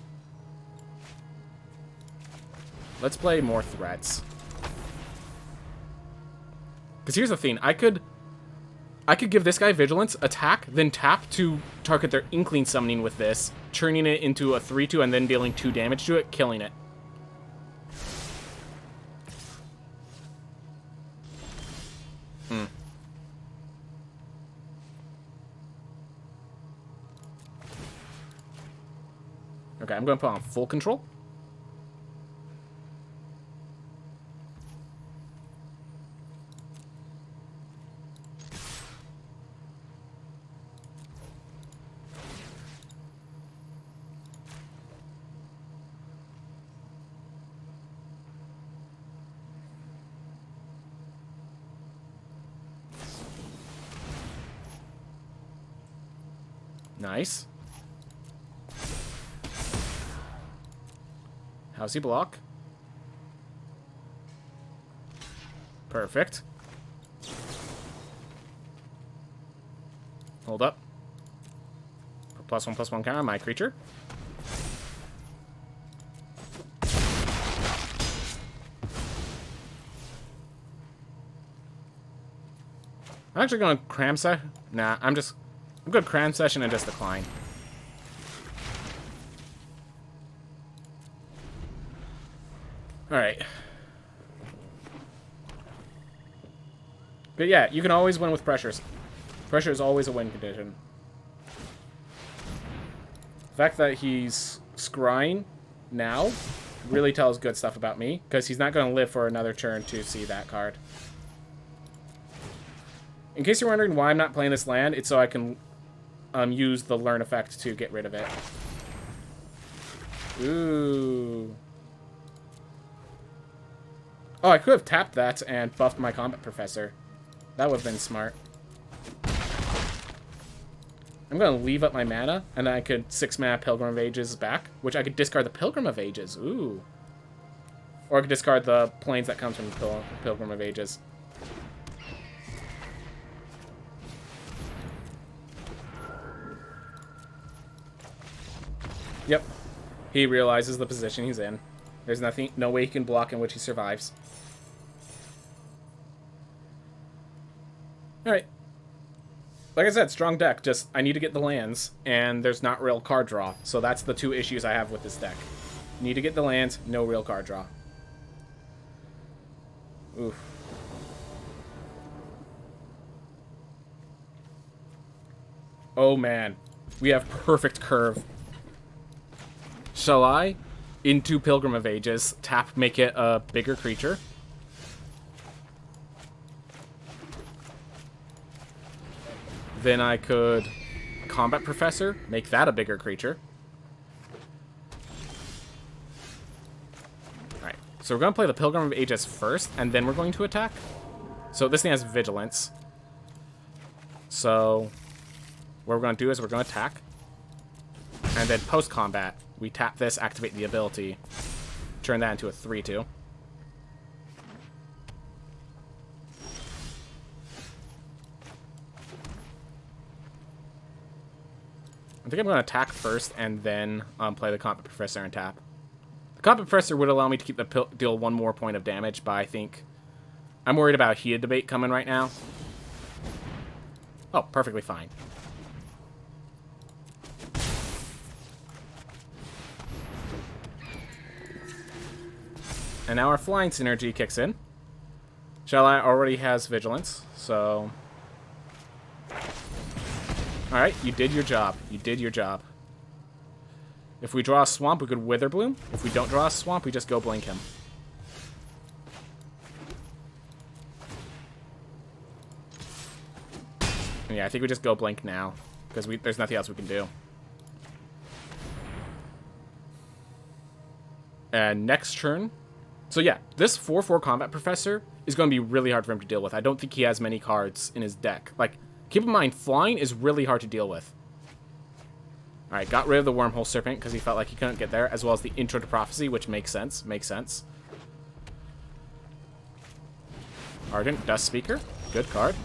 Let's play more threats. Because here's the thing. I could give this guy Vigilance, attack, then tap to target their Inkling summoning with this, turning it into a 3-2 and then dealing 2 damage to it, killing it. I'm going to put on full control. Nice. How's he block? Perfect. Hold up. +1/+1 counter on my creature. I'm actually going to cram session. Nah, I'm going to cram session and just decline. Alright. But yeah, you can always win with pressures. Pressure is always a win condition. The fact that he's scrying now really tells good stuff about me, because he's not going to live for another turn to see that card. In case you're wondering why I'm not playing this land, it's so I can use the learn effect to get rid of it. Ooh. Oh, I could have tapped that and buffed my Combat Professor. That would have been smart. I'm going to leave up my mana, and then I could 6-mana Pilgrim of Ages back, which I could discard the Pilgrim of Ages. Ooh. Or I could discard the planes that comes from the Pilgrim of Ages. Yep. He realizes the position he's in. There's no way he can block in which he survives. Alright. Like I said, strong deck. Just, I need to get the lands, and there's not real card draw. So that's the two issues I have with this deck. Need to get the lands, no real card draw. Oof. Oh man. We have perfect curve. Shall I, into Pilgrim of Ages, tap, make it a bigger creature? Then I could Combat Professor, make that a bigger creature. Alright, so we're going to play the Pilgrim of Ages first, and then we're going to attack. So this thing has Vigilance. So what we're going to do is we're going to attack. And then post-combat, we tap this, activate the ability, turn that into a 3/2. I think I'm going to attack first and then play the Combat Professor and tap. The Combat Professor would allow me to keep the deal one more point of damage, but I think I'm worried about a heated debate coming right now. Oh, perfectly fine. And now our flying synergy kicks in. Shallai already has Vigilance, so... Alright, you did your job. You did your job. If we draw a Swamp, we could Wither Bloom. If we don't draw a Swamp, we just go Blink him. And yeah, I think we just go Blink now, because there's nothing else we can do. And next turn... So yeah, this 4/4 Combat Professor is going to be really hard for him to deal with. I don't think he has many cards in his deck. Like, keep in mind, flying is really hard to deal with. Alright, got rid of the Wormhole Serpent because he felt like he couldn't get there, as well as the Intro to Prophecy, which makes sense. Makes sense. Ardent Dust Speaker. Good card.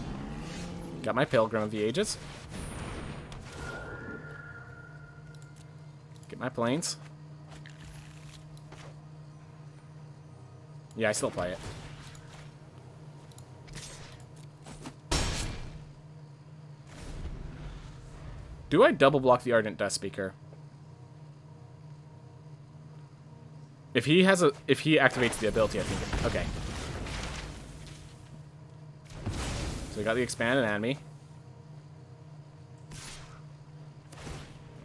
Got my Pilgrim of the Ages. Get my planes. Yeah, I still play it. Do I double block the Ardent Dust Speaker? If he activates the ability, I think. Okay. So we got the expanded enemy.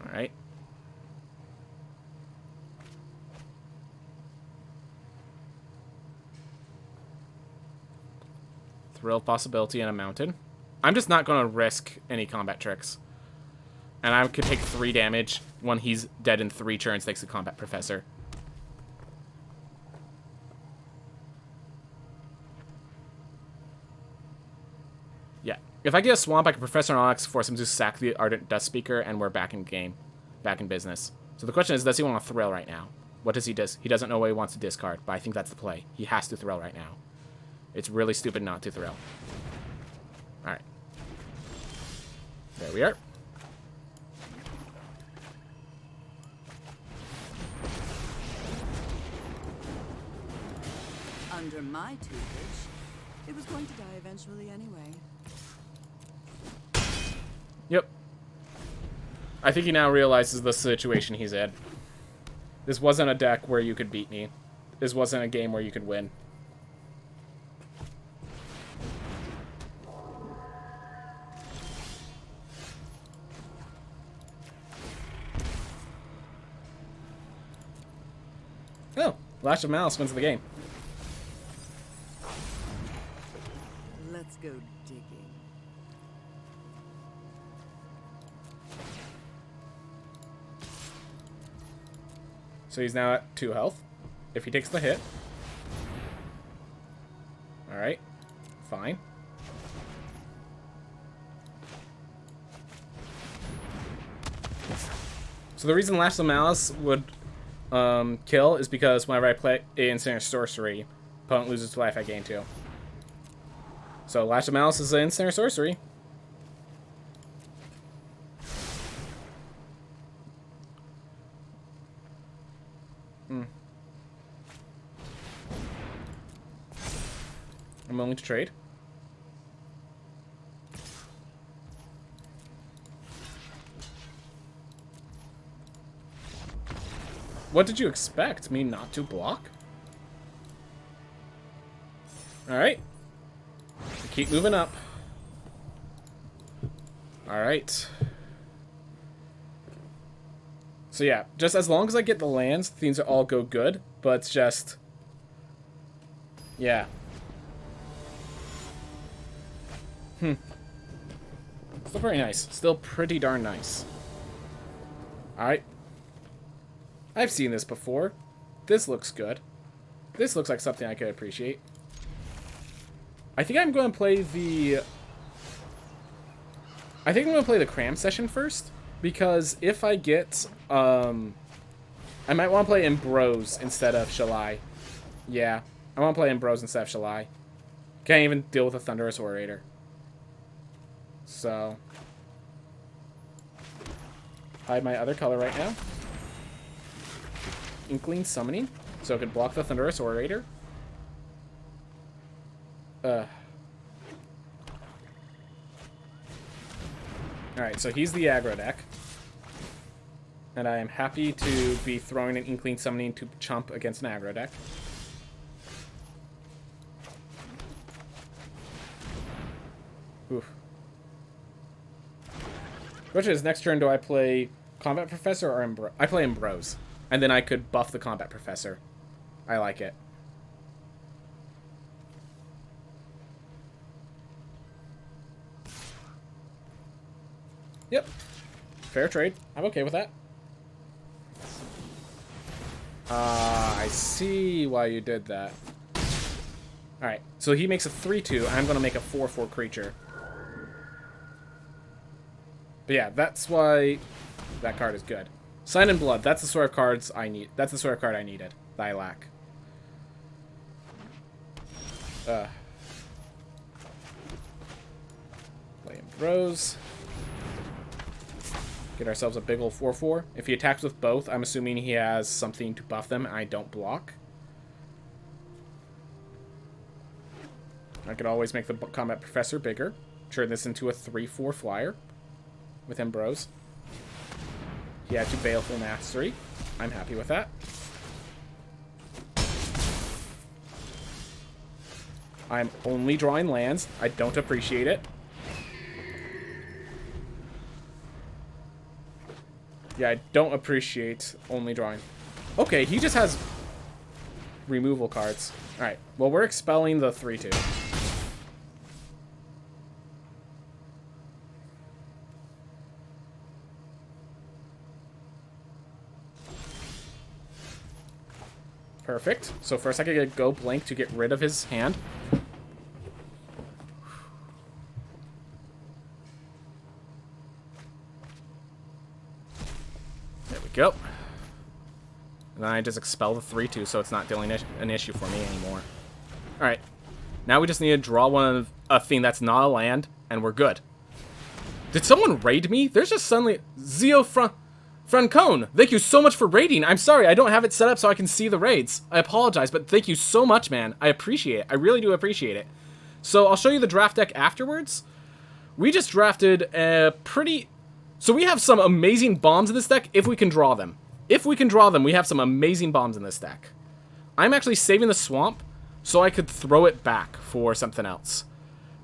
Alright. Thrill possibility and a mountain. I'm just not going to risk any combat tricks. And I could take 3 damage when he's dead in 3 turns thanks to Combat Professor. Yeah. If I get a Swamp, I can Professor Onyx, force him to sack the Ardent Dust Speaker, and we're back in game. Back in business. So the question is, does he want to Thrill right now? What does he do? He doesn't know what he wants to discard, but I think that's the play. He has to Thrill right now. It's really stupid not to Thrill. Alright. There we are. Under my tutelage, it was going to die eventually anyway. Yep. I think he now realizes the situation he's in. This wasn't a deck where you could beat me. This wasn't a game where you could win. Oh, Lash of Malice wins the game. Let's go digging. So he's now at 2 health. If he takes the hit. Alright. Fine. So the reason Lash of Malice would kill is because whenever I play Instant Sorcery, opponent loses 2 life, I gain 2. So Lash of Malice is an Instant Sorcery. I'm willing to trade. What did you expect? Me not to block? Alright. Keep moving up. Alright. So yeah, just as long as I get the lands, things all go good. But it's just... yeah. Still very nice. Still pretty darn nice. Alright. I've seen this before. This looks good. This looks like something I could appreciate. I think I'm going to play the... I think I'm going to play the Cram Session first. Because if I get... I might want to play Ambrose instead of Shalai. Yeah. I want to play Ambrose instead of Shalai. Can't even deal with a Thunderous Orator. So... hide my other color right now. Inkling Summoning, so it could block the Thunderous Orator. Alright, so he's the aggro deck. And I am happy to be throwing an Inkling Summoning to chump against an aggro deck. Oof. Question is, next turn do I play Combat Professor or Ambrose? I play Ambrose. And then I could buff the Combat Professor. I like it. Yep. Fair trade. I'm okay with that. I see why you did that. Alright, so he makes a 3-2. I'm going to make a 4-4 creature. But yeah, that's why that card is good. Sign in Blood. That's the sort of cards I need. That's the sort of card I needed. That I lack. Play Ambrose. Get ourselves a big ol' 4-4. If he attacks with both, I'm assuming he has something to buff them and I don't block. I could always make the Combat Professor bigger. Turn this into a 3-4 flyer with Ambrose. He had to Baleful Mastery. I'm happy with that. I'm only drawing lands. I don't appreciate it. Yeah, I don't appreciate only drawing. Okay, he just has removal cards. Alright, well, we're expelling the 3-2. Perfect. So first I could go Blink to get rid of his hand. There we go. And then I just expel the 3-2 so it's not dealing an issue for me anymore. Alright. Now we just need to draw one of a thing that's not a land, and we're good. Did someone raid me? There's just suddenly... Zio Francone, thank you so much for raiding. I'm sorry, I don't have it set up so I can see the raids. I apologize, but thank you so much, man. I appreciate it. I really do appreciate it. So I'll show you the draft deck afterwards. We just drafted a pretty... So we have some amazing bombs in this deck if we can draw them. If we can draw them, we have some amazing bombs in this deck. I'm actually saving the swamp so I could throw it back for something else.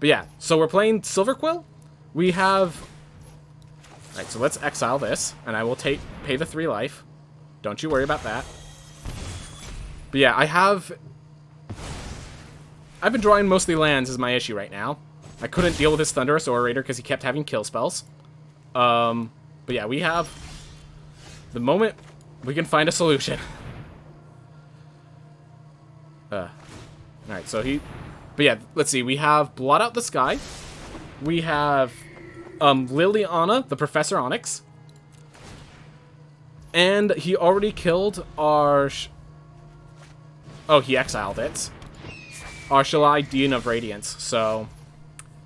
But yeah, so we're playing Silverquill. We have... Alright, so let's exile this, and I will pay the 3 life. Don't you worry about that. But yeah, I've been drawing mostly lands is my issue right now. I couldn't deal with his Thunderous Orator because he kept having kill spells. But yeah, we have... The moment we can find a solution. Alright, so he... But yeah, let's see. We have Blot Out the Sky. We have... Liliana, the Professor Onyx. And he already killed our... Oh, he exiled it. Our Shalai Dean of Radiance. So,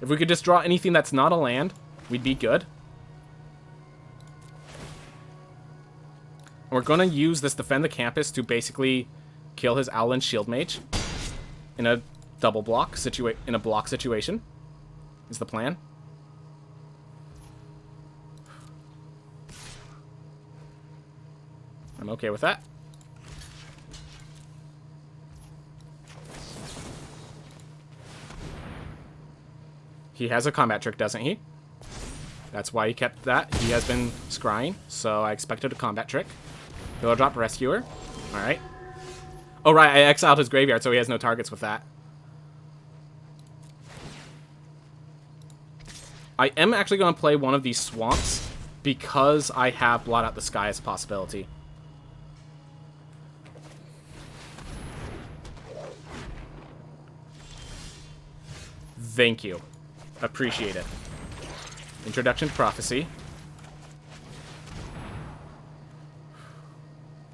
if we could just draw anything that's not a land, we'd be good. And we're going to use this Defend the Campus to basically kill his Owlin Shield Mage. In a double block in a block situation. Is the plan. I'm okay with that. He has a combat trick, doesn't he? That's why he kept that. He has been scrying, so I expected a combat trick. He'll drop Rescuer. Alright. Oh, right, I exiled his graveyard, so he has no targets with that. I am actually going to play one of these swamps because I have Blot Out the Sky as a possibility. Thank you. Appreciate it. Introduction to Prophecy.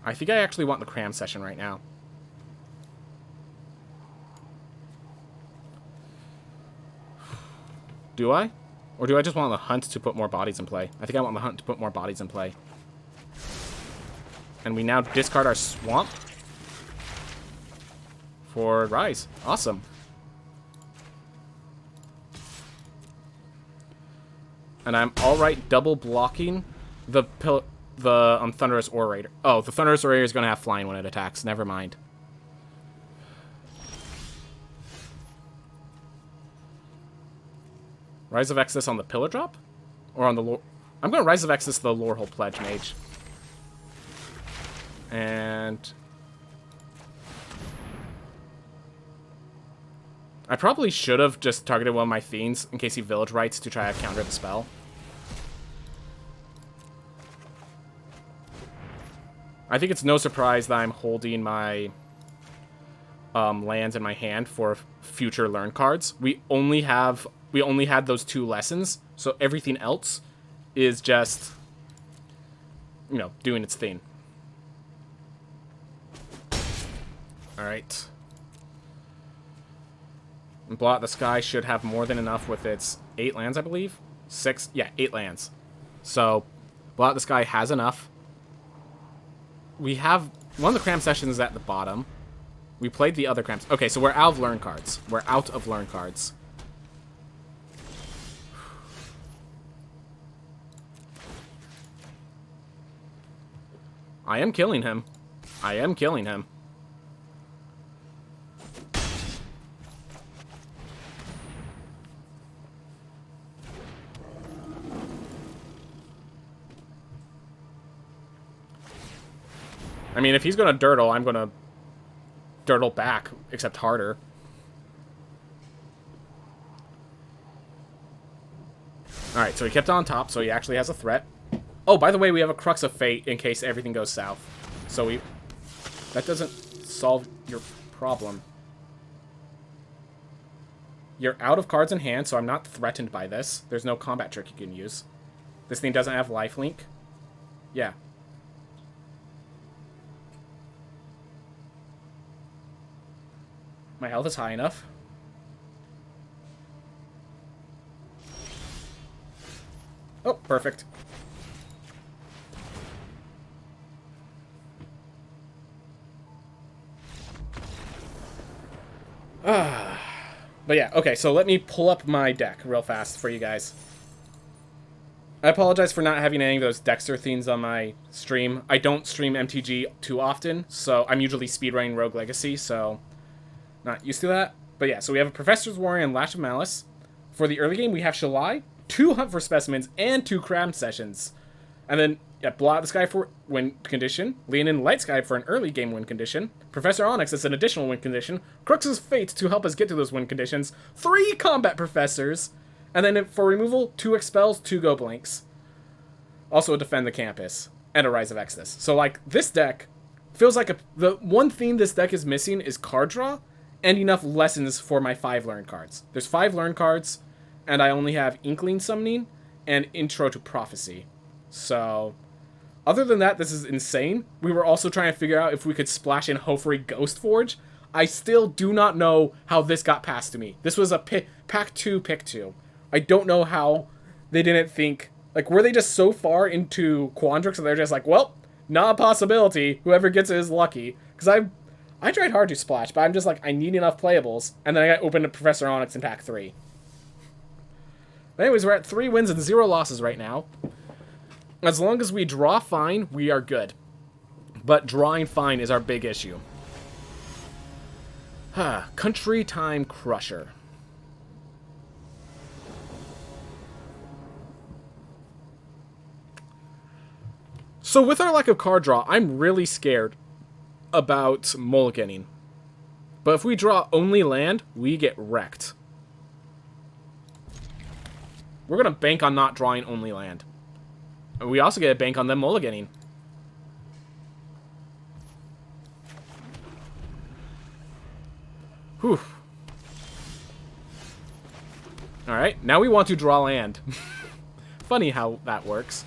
I think I actually want the cram session right now. Do I? Or do I just want the hunt to put more bodies in play? I think I want the hunt to put more bodies in play. And we now discard our swamp for Rise. Awesome. And I'm alright double blocking the Thunderous Orator. Oh, the Thunderous Orator is going to have flying when it attacks. Never mind. Rise of Exodus on the Pillar Drop? Or on the lore... I'm going to Rise of Exodus the Lorehold Pledge Mage. And... I probably should have just targeted one of my Fiends in case he Village Rites to try to counter the spell. I think it's no surprise that I'm holding my lands in my hand for future learn cards. We only had those 2 lessons, so everything else is just, you know, doing its thing. Alright. And Blot Out the Sky should have more than enough with its 8 lands, I believe. 6? Yeah, 8 lands. So, Blot Out the Sky has enough. We have one of the cram sessions at the bottom. We played the other crams. Okay, so we're out of learn cards. We're out of learn cards. I am killing him. I am killing him. I mean, if he's going to dirtle, I'm going to dirtle back, except harder. Alright, so he kept on top, so he actually has a threat. Oh, by the way, we have a Crux of Fate in case everything goes south. So that doesn't solve your problem. You're out of cards in hand, so I'm not threatened by this. There's no combat trick you can use. This thing doesn't have lifelink. Yeah. My health is high enough. Oh, perfect. But yeah, okay, so let me pull up my deck real fast for you guys. I apologize for not having any of those Dexter themes on my stream. I don't stream MTG too often, so I'm usually speedrunning Rogue Legacy, so not used to that. But yeah, so we have a Professor's Warrior and Lash of Malice. For the early game, we have Shalai, 2 Hunt for Specimens, and 2 Cram Sessions. And then, yeah, Blot the Sky for win condition, Leonin Light Sky for an early game win condition, Professor Onyx as an additional win condition, Crux's Fate to help us get to those win conditions, 3 Combat Professors, and then for removal, 2 Expels, 2 Go Blanks. Also a Defend the Campus, and a Rise of Exodus. So, like, this deck feels like the one theme this deck is missing is card draw, and enough lessons for my 5 learn cards. There's 5 learn cards, and I only have Inkling Summoning and Intro to Prophecy. So, other than that, this is insane. We were also trying to figure out if we could splash in Hofri Ghost Forge. I still do not know how this got passed to me. This was a pack 2, pick 2. I don't know how they didn't think... Like, were they just so far into Quandrix that they're just like, well, not a possibility. Whoever gets it is lucky. Because I tried hard to splash, but I'm just like, I need enough playables. And then I got open to Professor Onyx in pack 3. But anyways, we're at 3 wins and 0 losses right now. As long as we draw fine, we are good. But drawing fine is our big issue. Country Time Crusher. So with our lack of card draw, I'm really scared about mulliganing. But if we draw only land, we get wrecked. We're going to bank on not drawing only land. And we also get a bank on them mulliganing. Whew. Alright, now we want to draw land. Funny how that works.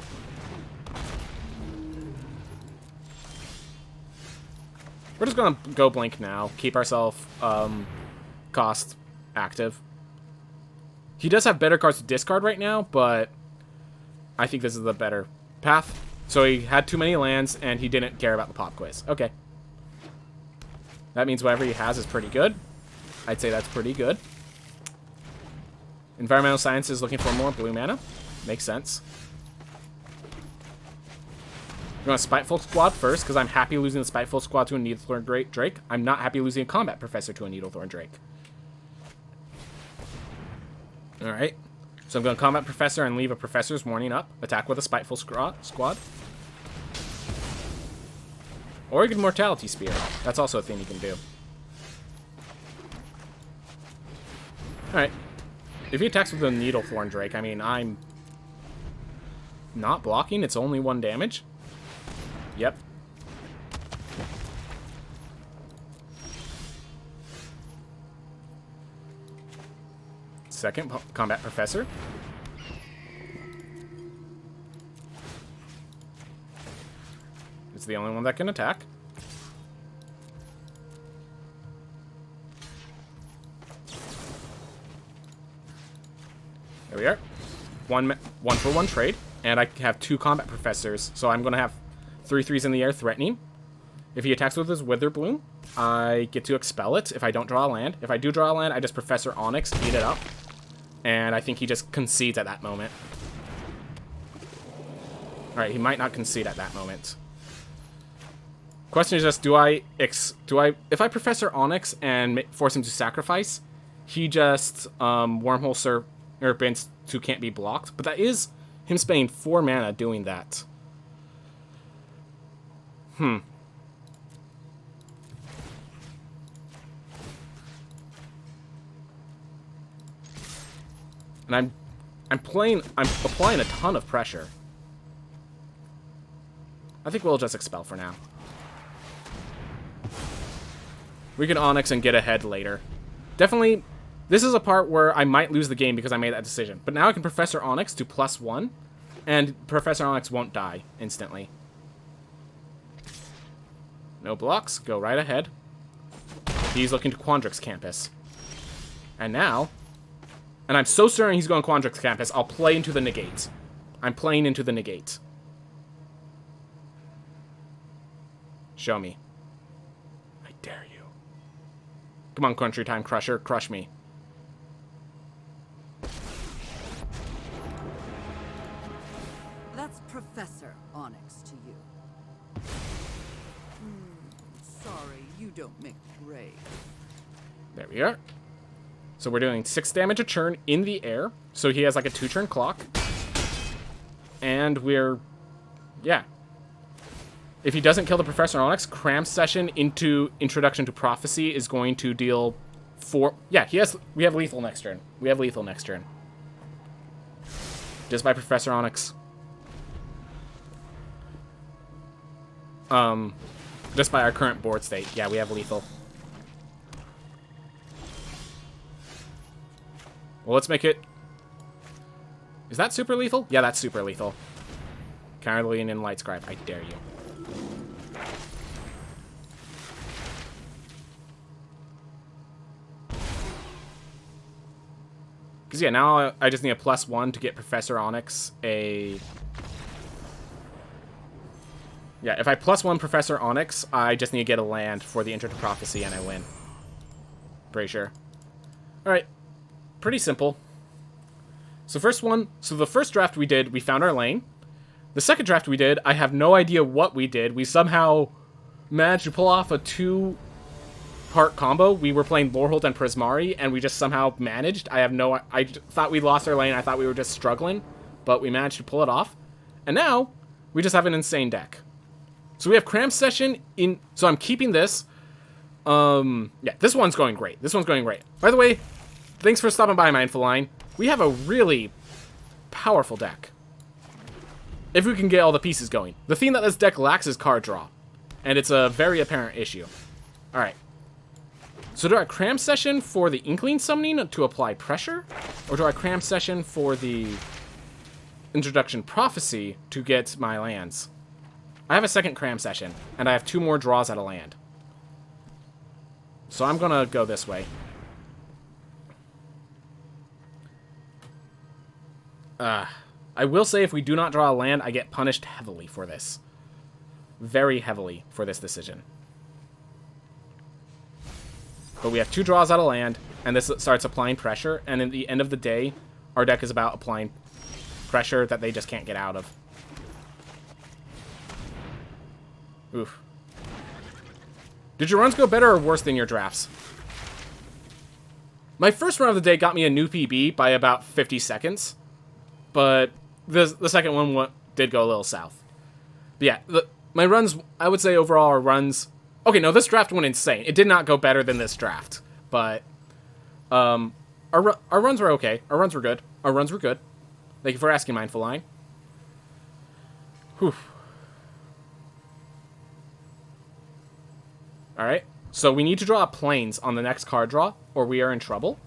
We're just gonna go blink now. Keep ourselves cost active. He does have better cards to discard right now, but I think this is the better path. So he had too many lands, and he didn't care about the pop quiz. Okay. That means whatever he has is pretty good. I'd say that's pretty good. Environmental Science is looking for more blue mana. Makes sense. We're going to Spiteful Squad first, because I'm happy losing the Spiteful Squad to a Needlethorn Drake. I'm not happy losing a Combat Professor to a Needlethorn Drake. Alright. So I'm going to Combat Professor and leave a Professor's Warning up. Attack with a Spiteful Squad. Or you can Mortality Spear. That's also a thing you can do. Alright. If he attacks with a Needlethorn Drake, I mean, I'm not blocking. It's only 1 damage. Yep. Second Combat Professor. It's the only one that can attack. There we are. One for one trade. And I have 2 Combat Professors, so I'm going to have 3 3s in the air threatening. If he attacks with his Wither Bloom, I get to expel it if I don't draw a land. If I do draw a land, I just Professor Onyx, eat it up. And I think he just concedes at that moment. Alright, he might not concede at that moment. Question is just, if I Professor Onyx and force him to sacrifice, he just Wormhole Serpents to can't be blocked. But that is him spending 4 mana doing that. And I'm applying a ton of pressure. I think we'll just expel for now. We can Onyx and get ahead later. Definitely, this is a part where I might lose the game because I made that decision. But now I can Professor Onyx to +1, and Professor Onyx won't die instantly. No blocks, go right ahead. He's looking to Quandrix Campus. And now, and I'm so certain he's going Quandrix Campus, I'll play into the negate. I'm playing into the negate. Show me. I dare you. Come on, Country Time Crusher, crush me. That's Professor Onyx to you. Sorry, you don't make grade. There we are. So we're doing 6 damage a turn in the air. So he has like a 2-turn clock. And we're... yeah. If he doesn't kill the Professor Onyx, Cram Session into Introduction to Prophecy is going to deal 4... yeah, we have lethal next turn. We have lethal next turn. Just by Professor Onyx. Just by our current board state. Yeah, we have lethal. Well, let's make it... is that super lethal? Yeah, that's super lethal. Counterlean in Light Scribe. I dare you. Because, yeah, now I just need a +1 to get Professor Onyx a... yeah, if I +1 Professor Onyx, I just need to get a land for the Enter to Prophecy and I win. Pretty sure. Alright. Pretty simple. So the first draft we did, we found our lane. The second draft we did, I have no idea what we did. We somehow managed to pull off a 2-part combo. We were playing Lorehold and Prismari, and we just somehow managed. I thought we lost our lane. I thought we were just struggling, but we managed to pull it off. And now, we just have an insane deck. So we have Cram Session in... so I'm keeping this. Yeah, this one's going great. This one's going great. By the way, thanks for stopping by, Mindful Line. We have a really powerful deck. If we can get all the pieces going. The thing that this deck lacks is card draw. And it's a very apparent issue. Alright. So do I Cram Session for the Inkling Summoning to apply pressure? Or do I Cram Session for the Introduction Prophecy to get my lands? I have a second Cram Session, and I have 2 more draws at a land. So I'm gonna go this way. I will say if we do not draw a land, I get punished heavily for this. Very heavily for this decision. But we have 2 draws out of land, and this starts applying pressure, and at the end of the day, our deck is about applying pressure that they just can't get out of. Oof. Did your runs go better or worse than your drafts? My first run of the day got me a new PB by about 50 seconds. But the second one did go a little south. But yeah, my runs, I would say overall our runs... okay, no, this draft went insane. It did not go better than this draft. But our runs were okay. Our runs were good. Our runs were good. Thank you for asking, Mindful Line. Whew. Alright, so we need to draw planes on the next card draw, or we are in trouble.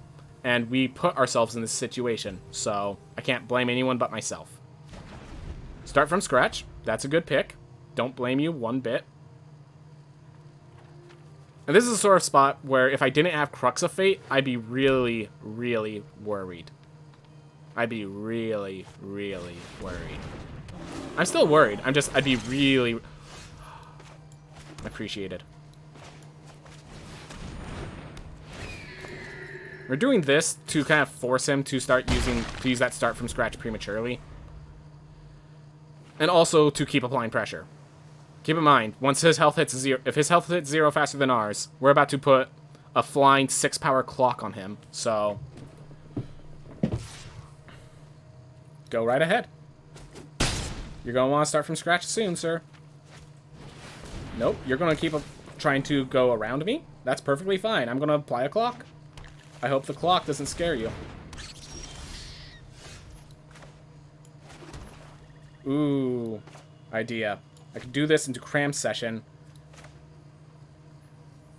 And we put ourselves in this situation, so I can't blame anyone but myself. Start from scratch. That's a good pick. Don't blame you one bit. And this is a sort of spot where if I didn't have Crux of Fate, I'd be really, really worried. I'd be really, really worried. I'm still worried. I'd be really appreciated. We're doing this to kind of force him to use that start from scratch prematurely. And also to keep applying pressure. Keep in mind, once his health hits 0, if his health hits 0 faster than ours, we're about to put a flying 6-power clock on him. So go right ahead. You're going to want to start from scratch soon, sir. Nope, you're going to keep trying to go around me? That's perfectly fine. I'm going to apply a clock. I hope the clock doesn't scare you. Ooh, idea. I could do this into Cram Session.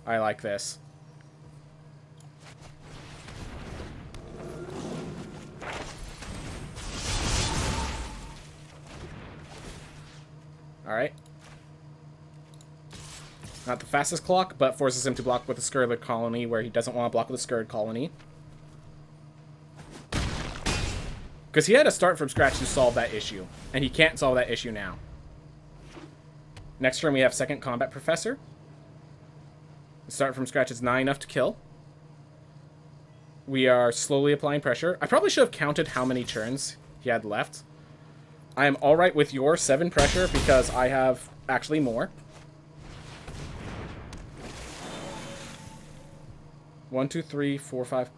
I like this. Alright. Not the fastest clock, but forces him to block with a Scourge Colony where he doesn't want to block with a Scourge Colony. Because he had to start from scratch to solve that issue. And he can't solve that issue now. Next turn we have second Combat Professor. Start from scratch is not enough to kill. We are slowly applying pressure. I probably should have counted how many turns he had left. I am alright with your 7 pressure because I have actually more. 1, 2, 3, 4, 5.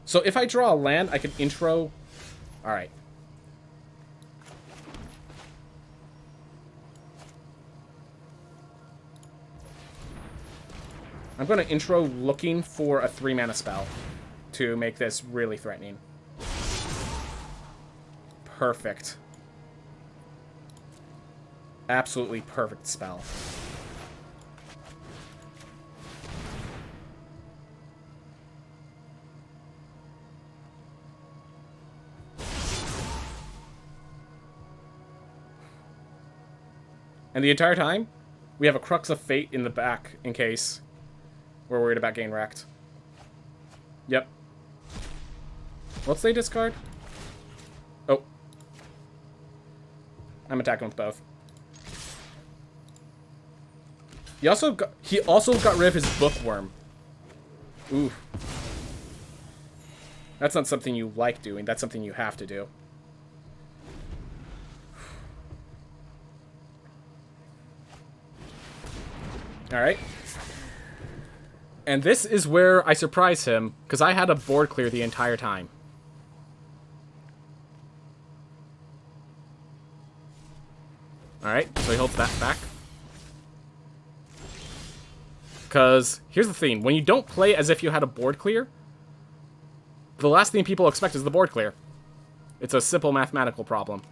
So if I draw a land, I can intro. Alright. I'm going to intro looking for a 3-mana spell to make this really threatening. Perfect. Absolutely perfect spell. And the entire time, we have a Crux of Fate in the back in case we're worried about getting wrecked. Yep. What's they discard? Oh. I'm attacking with both. He also got rid of his Bookworm. Ooh. That's not something you like doing. That's something you have to do. Alright. And this is where I surprise him, because I had a board clear the entire time. Alright, so he holds that back. Because, here's the thing, when you don't play as if you had a board clear, the last thing people expect is the board clear. It's a simple mathematical problem.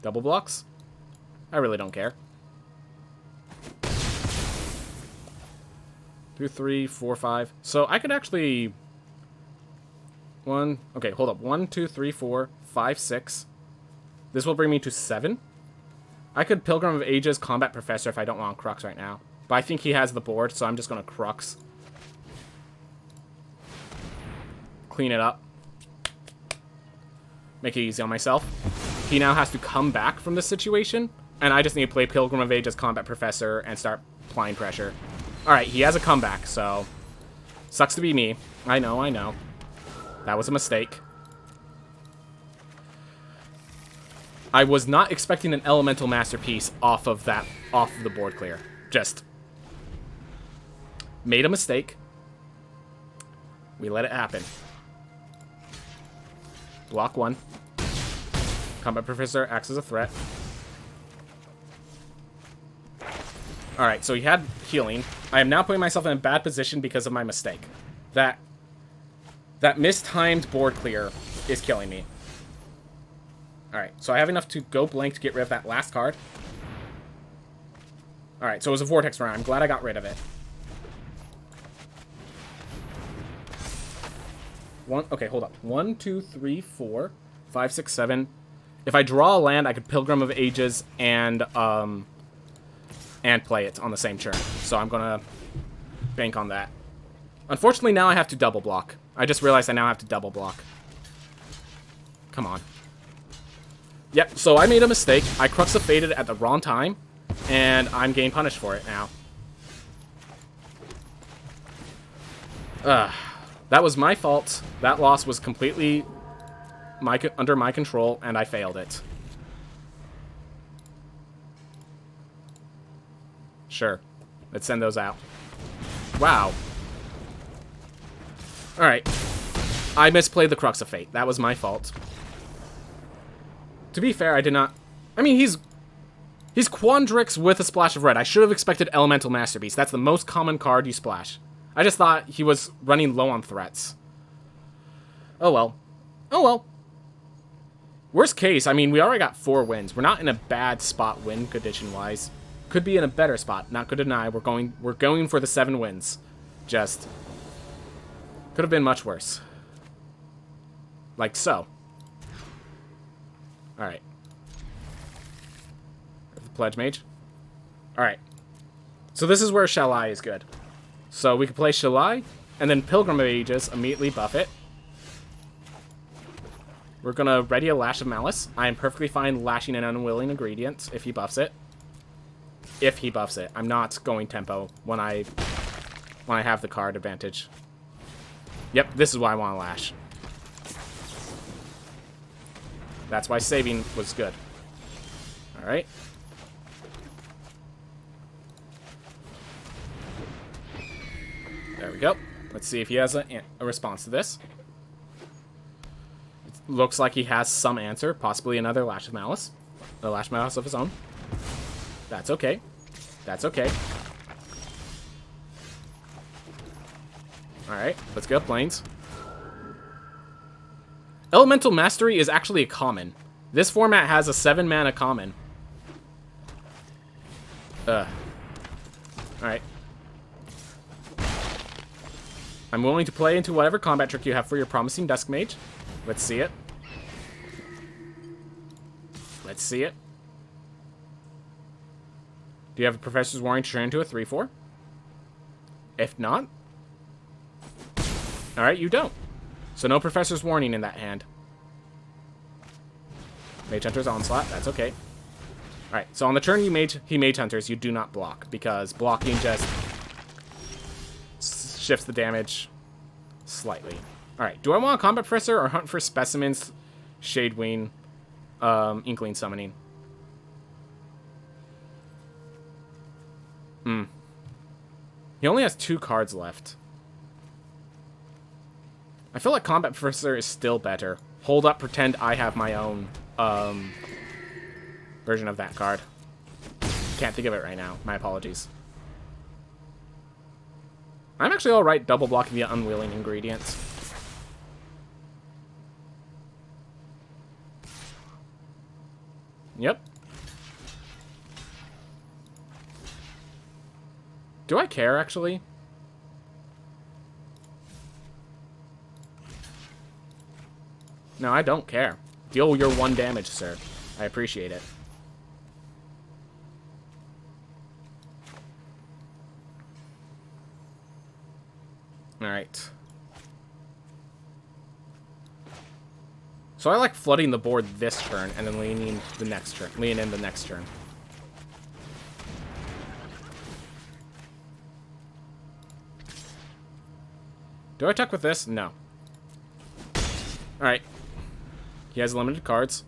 Double blocks? I really don't care. 2, 3, 4, 5. So I could actually... Okay, hold up. 1, 2, 3, 4, 5, 6. This will bring me to 7. I could Pilgrim of Ages, Combat Professor if I don't want Crux right now. But I think he has the board, so I'm just going to Crux. Clean it up. Make it easy on myself. He now has to come back from this situation, and I just need to play Pilgrim of Ages, Combat Professor, and start applying pressure. Alright, he has a comeback, so... Sucks to be me. I know. That was a mistake. I was not expecting an Elemental Masterpiece off of the board clear. Just... made a mistake. We let it happen. Block 1. Combat Professor acts as a threat. Alright, so he had healing. I am now putting myself in a bad position because of my mistake. That mistimed board clear is killing me. Alright, so I have enough to go blank to get rid of that last card. Alright, so it was a Vortex round. I'm glad I got rid of it. Okay, hold up. 1, 2, 3, 4, 5, 6, 7. If I draw a land, I could Pilgrim of Ages and play it on the same turn. So I'm gonna bank on that. Unfortunately, now I have to double block. I just realized I now have to double block. Come on. Yep, so I made a mistake. I Crux of Fated at the wrong time, and I'm getting punished for it now. That was my fault. That loss was completely under my control, and I failed it. Sure. Let's send those out. Wow. Alright. I misplayed the Crux of Fate. That was my fault. To be fair, I did not... I mean, he's Quandrix with a splash of red. I should have expected Elemental Masterpiece. That's the most common card you splash. I just thought he was running low on threats. Oh well. Oh well. Worst case, I mean, we already got 4 wins. We're not in a bad spot win condition-wise. Could be in a better spot. Not gonna deny. We're going for the 7 wins. Just could have been much worse. Like so. Alright. Pledge Mage. Alright. So this is where Shall-I is good. So we can play Shall-I, and then Pilgrim Mages immediately buff it. We're gonna ready a Lash of Malice. I am perfectly fine lashing an Unwilling Ingredient if he buffs it. If he buffs it. I'm not going tempo when I have the card advantage. Yep, this is why I want to lash. That's why saving was good. Alright. There we go. Let's see if he has a response to this. It looks like he has some answer. Possibly another Lash of Malice. A Lash of Malice of his own. That's okay. That's okay. Alright, let's go, Plains. Elemental Mastery is actually a common. This format has a 7-mana common. Alright. I'm willing to play into whatever combat trick you have for your promising Dusk Mage. Let's see it. Let's see it. Do you have a Professor's Warning to turn into a 3/4? If not... Alright, you don't. So no Professor's Warning in that hand. Mage Hunter's Onslaught, that's okay. Alright, so on the turn he Mage Hunters, you do not block, because blocking just shifts the damage slightly. Alright, do I want a Combat Professor or hunt for Specimens, Shadewing, Inkling Summoning? He only has 2 cards left. I feel like Combat Professor is still better. Hold up, pretend I have my own version of that card. Can't think of it right now. My apologies. I'm actually alright double blocking the Unwilling Ingredient. Yep. Do I care, actually? No, I don't care. Deal your 1 damage, sir. I appreciate it. Alright. So I like flooding the board this turn and then leaning in the next turn. Do I attack with this? No. Alright. He has limited cards.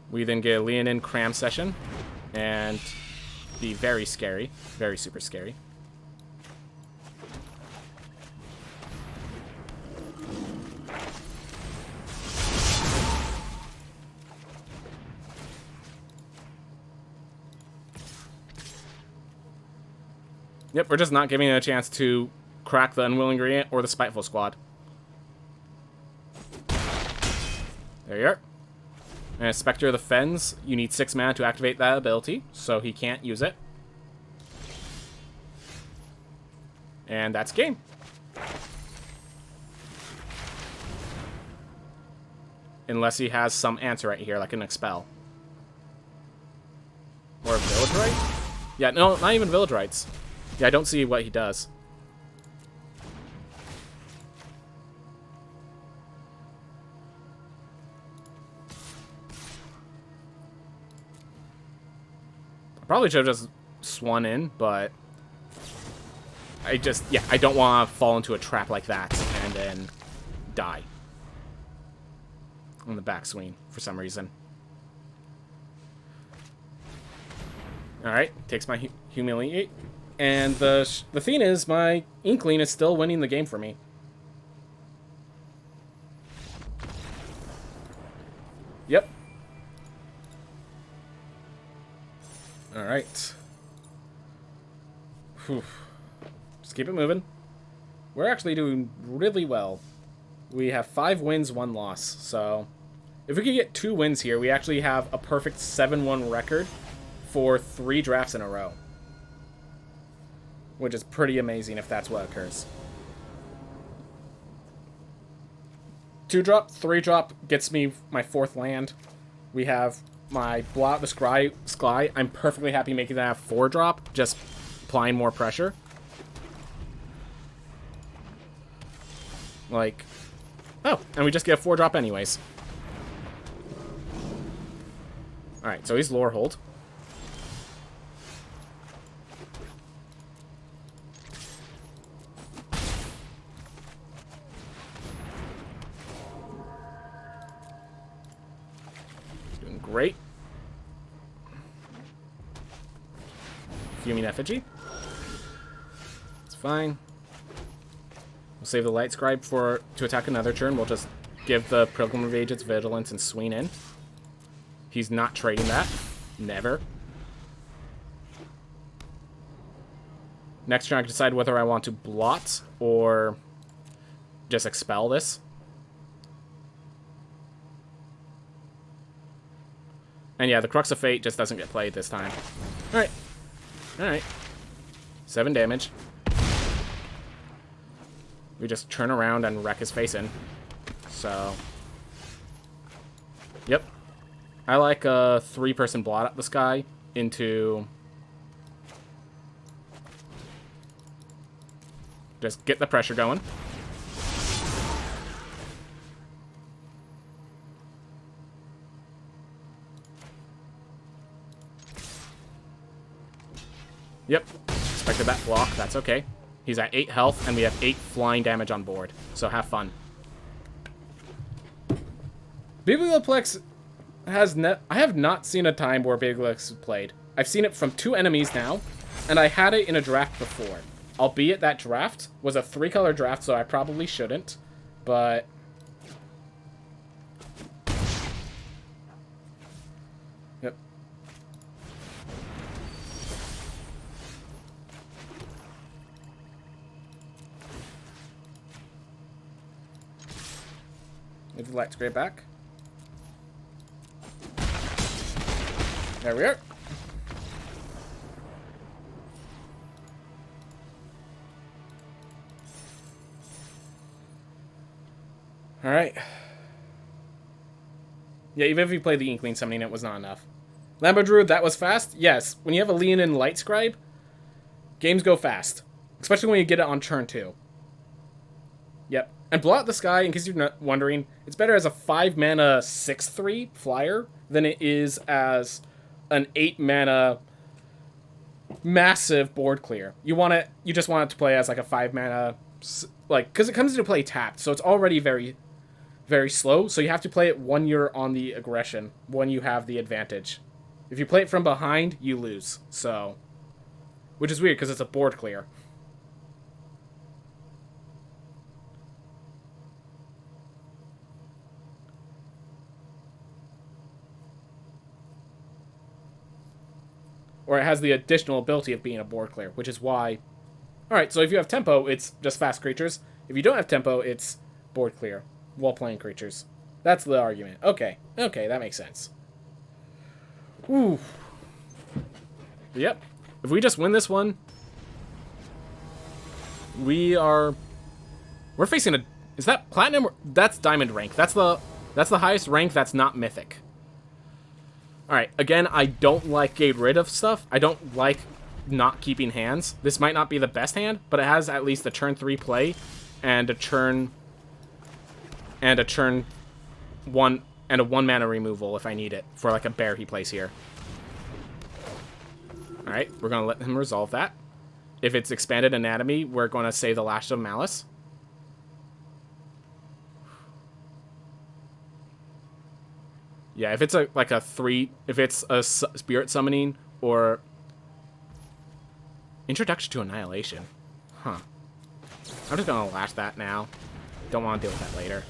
We then get a Leonin Cram Session. And be very scary. Very super scary. Yep, we're just not giving it a chance to crack the Unwilling Ingredient or the Spiteful Squad. There you are. And Spectre of the Fens, you need 6 mana to activate that ability, so he can't use it. And that's game. Unless he has some answer right here, like an Expel. Or a Village Rite? Yeah, no, not even Village Rites. Yeah, I don't see what he does. I probably should have just swung in, but I don't want to fall into a trap like that and then die on the backswing for some reason. Alright, takes my Humiliate. And the thing is, my Inkling is still winning the game for me. Yep. Alright. Just keep it moving. We're actually doing really well. We have 5 wins, 1 loss. So, if we could get 2 wins here, we actually have a perfect 7-1 record for 3 drafts in a row. Which is pretty amazing if that's what occurs. 2-drop, 3-drop gets me my 4th land. We have my Blot the Sky. I'm perfectly happy making that a 4-drop, just applying more pressure. Like, oh, and we just get a 4-drop anyways. Alright, so he's lore hold. Doing great. Fuming Effigy. It's fine. We'll save the Light Scribe to attack another turn. We'll just give the Pilgrim of Age its Vigilance and swing in. He's not trading that. Never. Next turn I can decide whether I want to blot or just expel this. And yeah, the Crux of Fate just doesn't get played this time. Alright. Alright. 7 damage. We just turn around and wreck his face in. So. Yep. I like a 3-person blot up the sky into. Just get the pressure going. Yep. Expected that block. That's okay. He's at 8 health, and we have 8 flying damage on board. So have fun. Biblioplex has I have not seen a time where Biblioplex played. I've seen it from 2 enemies now, and I had it in a draft before. Albeit that draft was a 3-color draft, so I probably shouldn't. But yep. Move the Light Scribe back. There we are. Alright. Yeah, even if you play the Inkling Summoning, it was not enough. Lambo Druid, that was fast? Yes. When you have a Leonin Light Scribe, games go fast. Especially when you get it on turn 2. Yep. And Blot the Sky, in case you're not wondering, it's better as a 5-mana 6/3 flyer than it is as an 8-mana massive board clear. You just want it to play as like a 5-mana, like, because it comes into play tapped, so it's already very, very slow. So you have to play it when you're on the aggression, when you have the advantage. If you play it from behind, you lose. So, which is weird because it's a board clear. Or it has the additional ability of being a board clear, which is why. Alright, so if you have tempo, it's just fast creatures. If you don't have tempo, it's board clear while playing creatures. That's the argument. Okay, that makes sense. Ooh. Yep. If we just win this one, we're facing a. Is that platinum? That's diamond rank. That's the highest rank that's not mythic. Alright, again, I don't like getting rid of stuff. I don't like not keeping hands. This might not be the best hand, but it has at least a turn 3 play and a turn 1 and a 1-mana removal if I need it for like a bear he plays here. Alright, we're going to let him resolve that. If it's expanded anatomy, we're going to say the Lash of Malice. Yeah, if it's if it's a spirit summoning or introduction to annihilation. Huh. I'm just gonna lash that now. Don't want to deal with that later.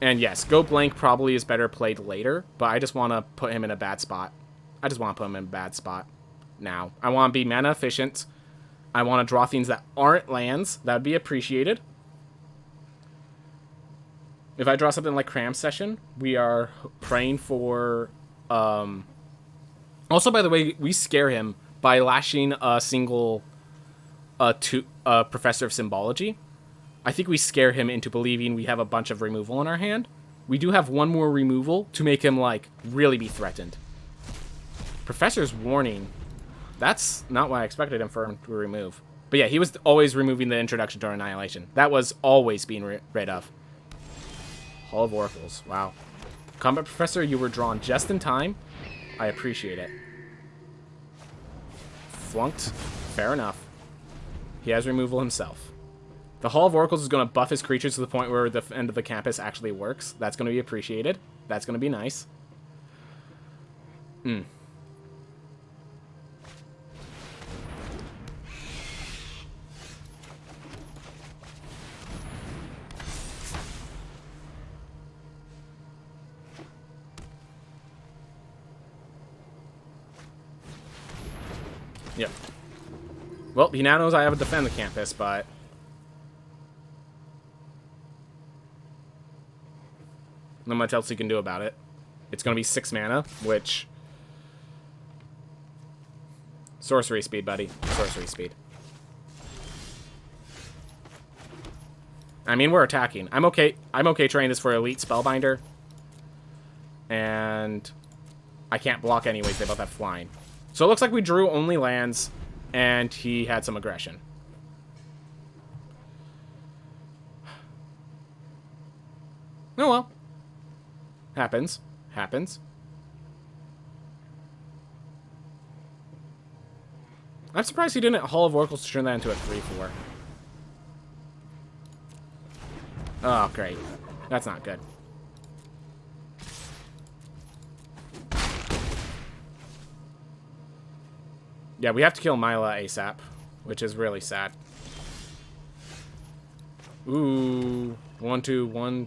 And yes, go blank probably is better played later, but I just want to put him in a bad spot. I just want to put him in a bad spot now. I want to be mana efficient. I want to draw things that aren't lands. That would be appreciated. If I draw something like Cram Session, we are praying for. Also, by the way, we scare him by lashing a single Professor of Symbology. I think we scare him into believing we have a bunch of removal in our hand. We do have one more removal to make him, like, really be threatened. Professor's Warning. That's not what I expected him to remove. But yeah, he was always removing the Introduction to Annihilation. That was always being rid of. Hall of Oracles. Wow. Combat Professor, you were drawn just in time. I appreciate it. Flunked. Fair enough. He has removal himself. The Hall of Oracles is going to buff his creatures to the point where the end of the campus actually works. That's going to be appreciated. That's going to be nice. Yep. Well, he now knows I have to defend the campus, but... not much else he can do about it. It's going to be 6 mana, which... sorcery speed, buddy. Sorcery speed. I mean, we're attacking. I'm okay trading this for Elite Spellbinder. And... I can't block anyways, they both have flying. So it looks like we drew only lands, and he had some aggression. Oh well. Happens. Happens. I'm surprised he didn't Hall of Oracles to turn that into a 3/4. Oh, great. That's not good. Yeah, we have to kill Mila ASAP, which is really sad. Ooh. 1, 2, 1,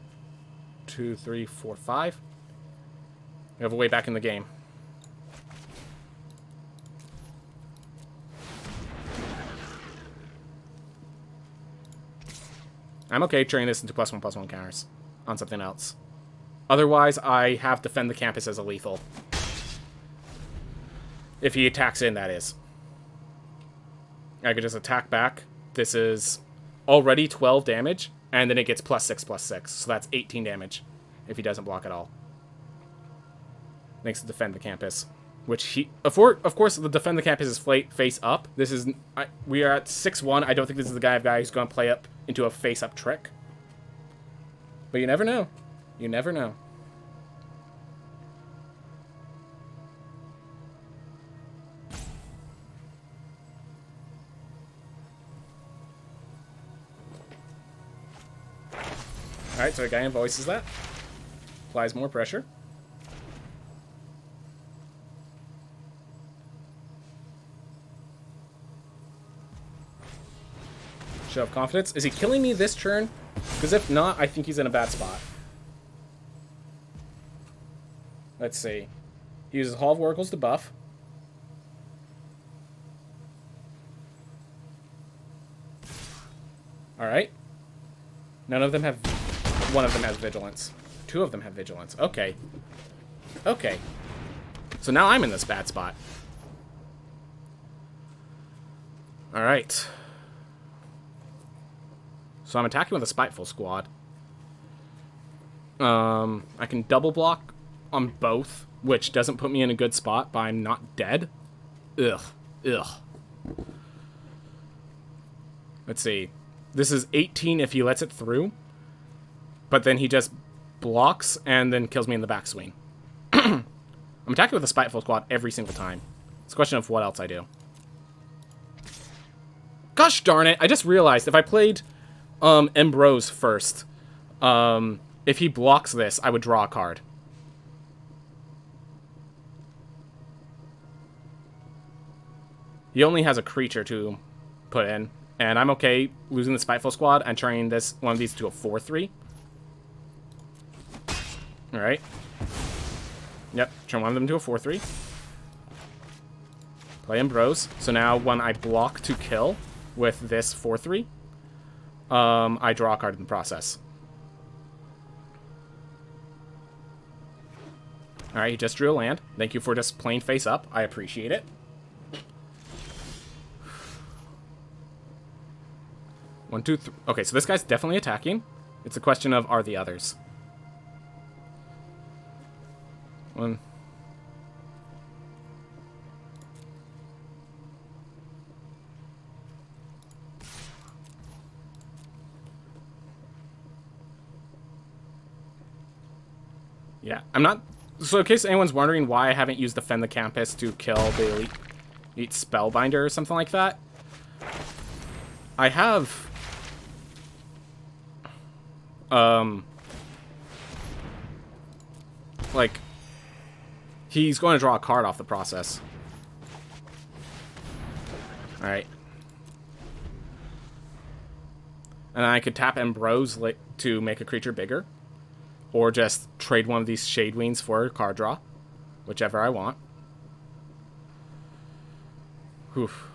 2, 3, 4, 5. We have a way back in the game. I'm okay turning this into +1/+1 counters on something else. Otherwise, I have defend the campus as a lethal. If he attacks in, that is. I could just attack back. This is already 12 damage, and then it gets +6/+6. So that's 18 damage if he doesn't block at all. Thanks to defend the campus. Which he... of course, the defend the campus is face up. This is... we are at 6-1. I don't think this is the guy who's going to play up into a face-up trick. But you never know. You never know. Alright, so a guy invoices that. Applies more pressure. Show of confidence. Is he killing me this turn? Because if not, I think he's in a bad spot. Let's see. He uses Hall of Oracles to buff. Alright. None of them have... one of them has Vigilance. 2 of them have Vigilance. Okay. Okay. So now I'm in this bad spot. Alright. So I'm attacking with a Spiteful Squad. I can double block on both, which doesn't put me in a good spot, but I'm not dead. Ugh. Ugh. Let's see. This is 18 if he lets it through. But then he just blocks and then kills me in the backswing. I'm attacking with a Spiteful Squad every single time. It's a question of what else I do. Gosh darn it, I just realized if I played Ambrose first, if he blocks this, I would draw a card. He only has a creature to put in, and I'm okay losing the Spiteful Squad and turning this one of these to a 4/3. Alright. Yep, turn one of them to a 4/3. Play Ambrose. So now when I block to kill with this 4/3, I draw a card in the process. Alright, he just drew a land. Thank you for just playing face up. I appreciate it. 1, 2, 3. Okay, so this guy's definitely attacking. It's a question of, are the others? 1. Yeah, I'm not... So in case anyone's wondering why I haven't used Defend the Campus to kill the Elite Spellbinder or something like that, I have... like, he's going to draw a card off the process. Alright. And I could tap Ambrose to make a creature bigger. Or just trade one of these Shade Wings for a card draw. Whichever I want. Oof.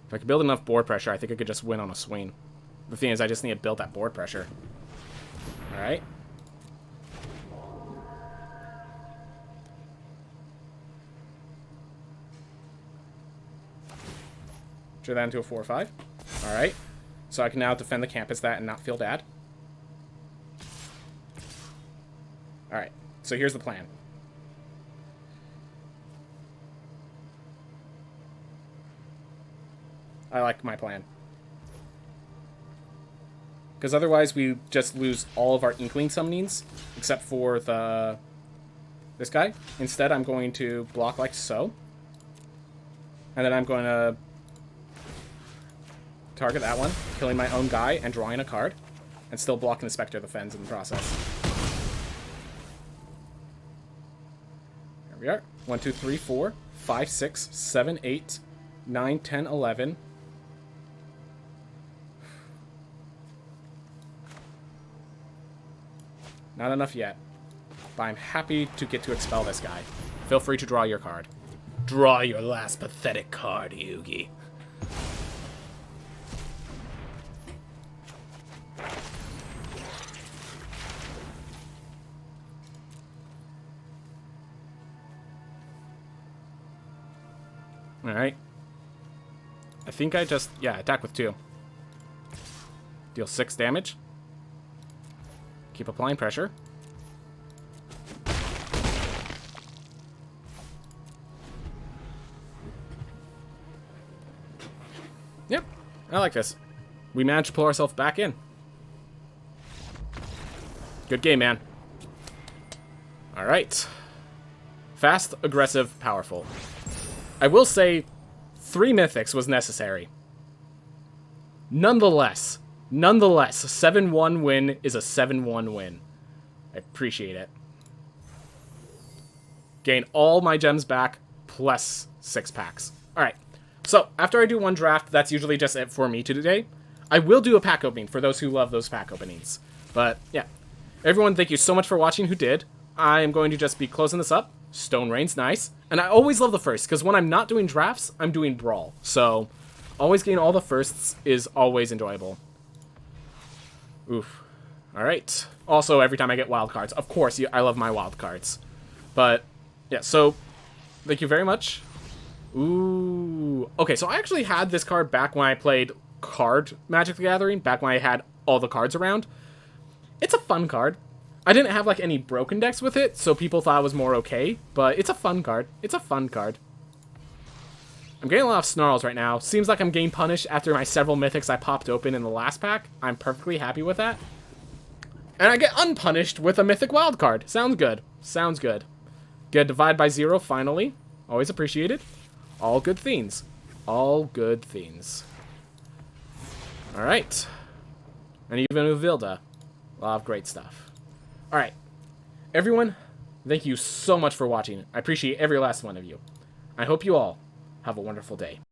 If I could build enough board pressure, I think I could just win on a swing. The thing is, I just need to build that board pressure. Alright. Turn that into a 4/5. Alright. So I can now defend the campus that and not feel bad. Alright. So here's the plan. I like my plan. Because otherwise we just lose all of our Inkling summonings, except for this guy. Instead, I'm going to block like so. And then I'm going to target that one, killing my own guy and drawing a card, and still blocking the Spectre of the Fens in the process. There we are. 1, 2, 3, 4, 5, 6, 7, 8, 9, 10, 11. Not enough yet, but I'm happy to get to expel this guy. Feel free to draw your card. Draw your last pathetic card, Yugi. Alright. I think I just... yeah, attack with 2. Deal 6 damage. Keep applying pressure. Yep, I like this. We managed to pull ourselves back in. Good game, man. Alright. Fast, aggressive, powerful. I will say 3 mythics was necessary. Nonetheless, a 7-1 win is a 7-1 win. I appreciate it. Gain all my gems back, plus 6 packs. Alright, so after I do one draft, that's usually just it for me today. I will do a pack opening for those who love those pack openings. But, yeah. Everyone, thank you so much for watching who did. I am going to just be closing this up. Stone Rain's nice. And I always love the first, because when I'm not doing drafts, I'm doing Brawl. So, always getting all the firsts is always enjoyable. Oof. Alright. Also, every time I get wild cards. Of course, I love my wild cards. But, yeah, so, thank you very much. Ooh. Okay, so I actually had this card back when I played card Magic the Gathering, back when I had all the cards around. It's a fun card. I didn't have, like, any broken decks with it, so people thought it was more okay, but it's a fun card. It's a fun card. I'm getting a lot of snarls right now. Seems like I'm getting punished after my several mythics I popped open in the last pack. I'm perfectly happy with that. And I get unpunished with a mythic wild card. Sounds good. Sounds good. Get a divide by 0, finally. Always appreciated. All good things. All good things. Alright. And even with Vilda. A lot of great stuff. Alright. Everyone, thank you so much for watching. I appreciate every last one of you. I hope you all have a wonderful day.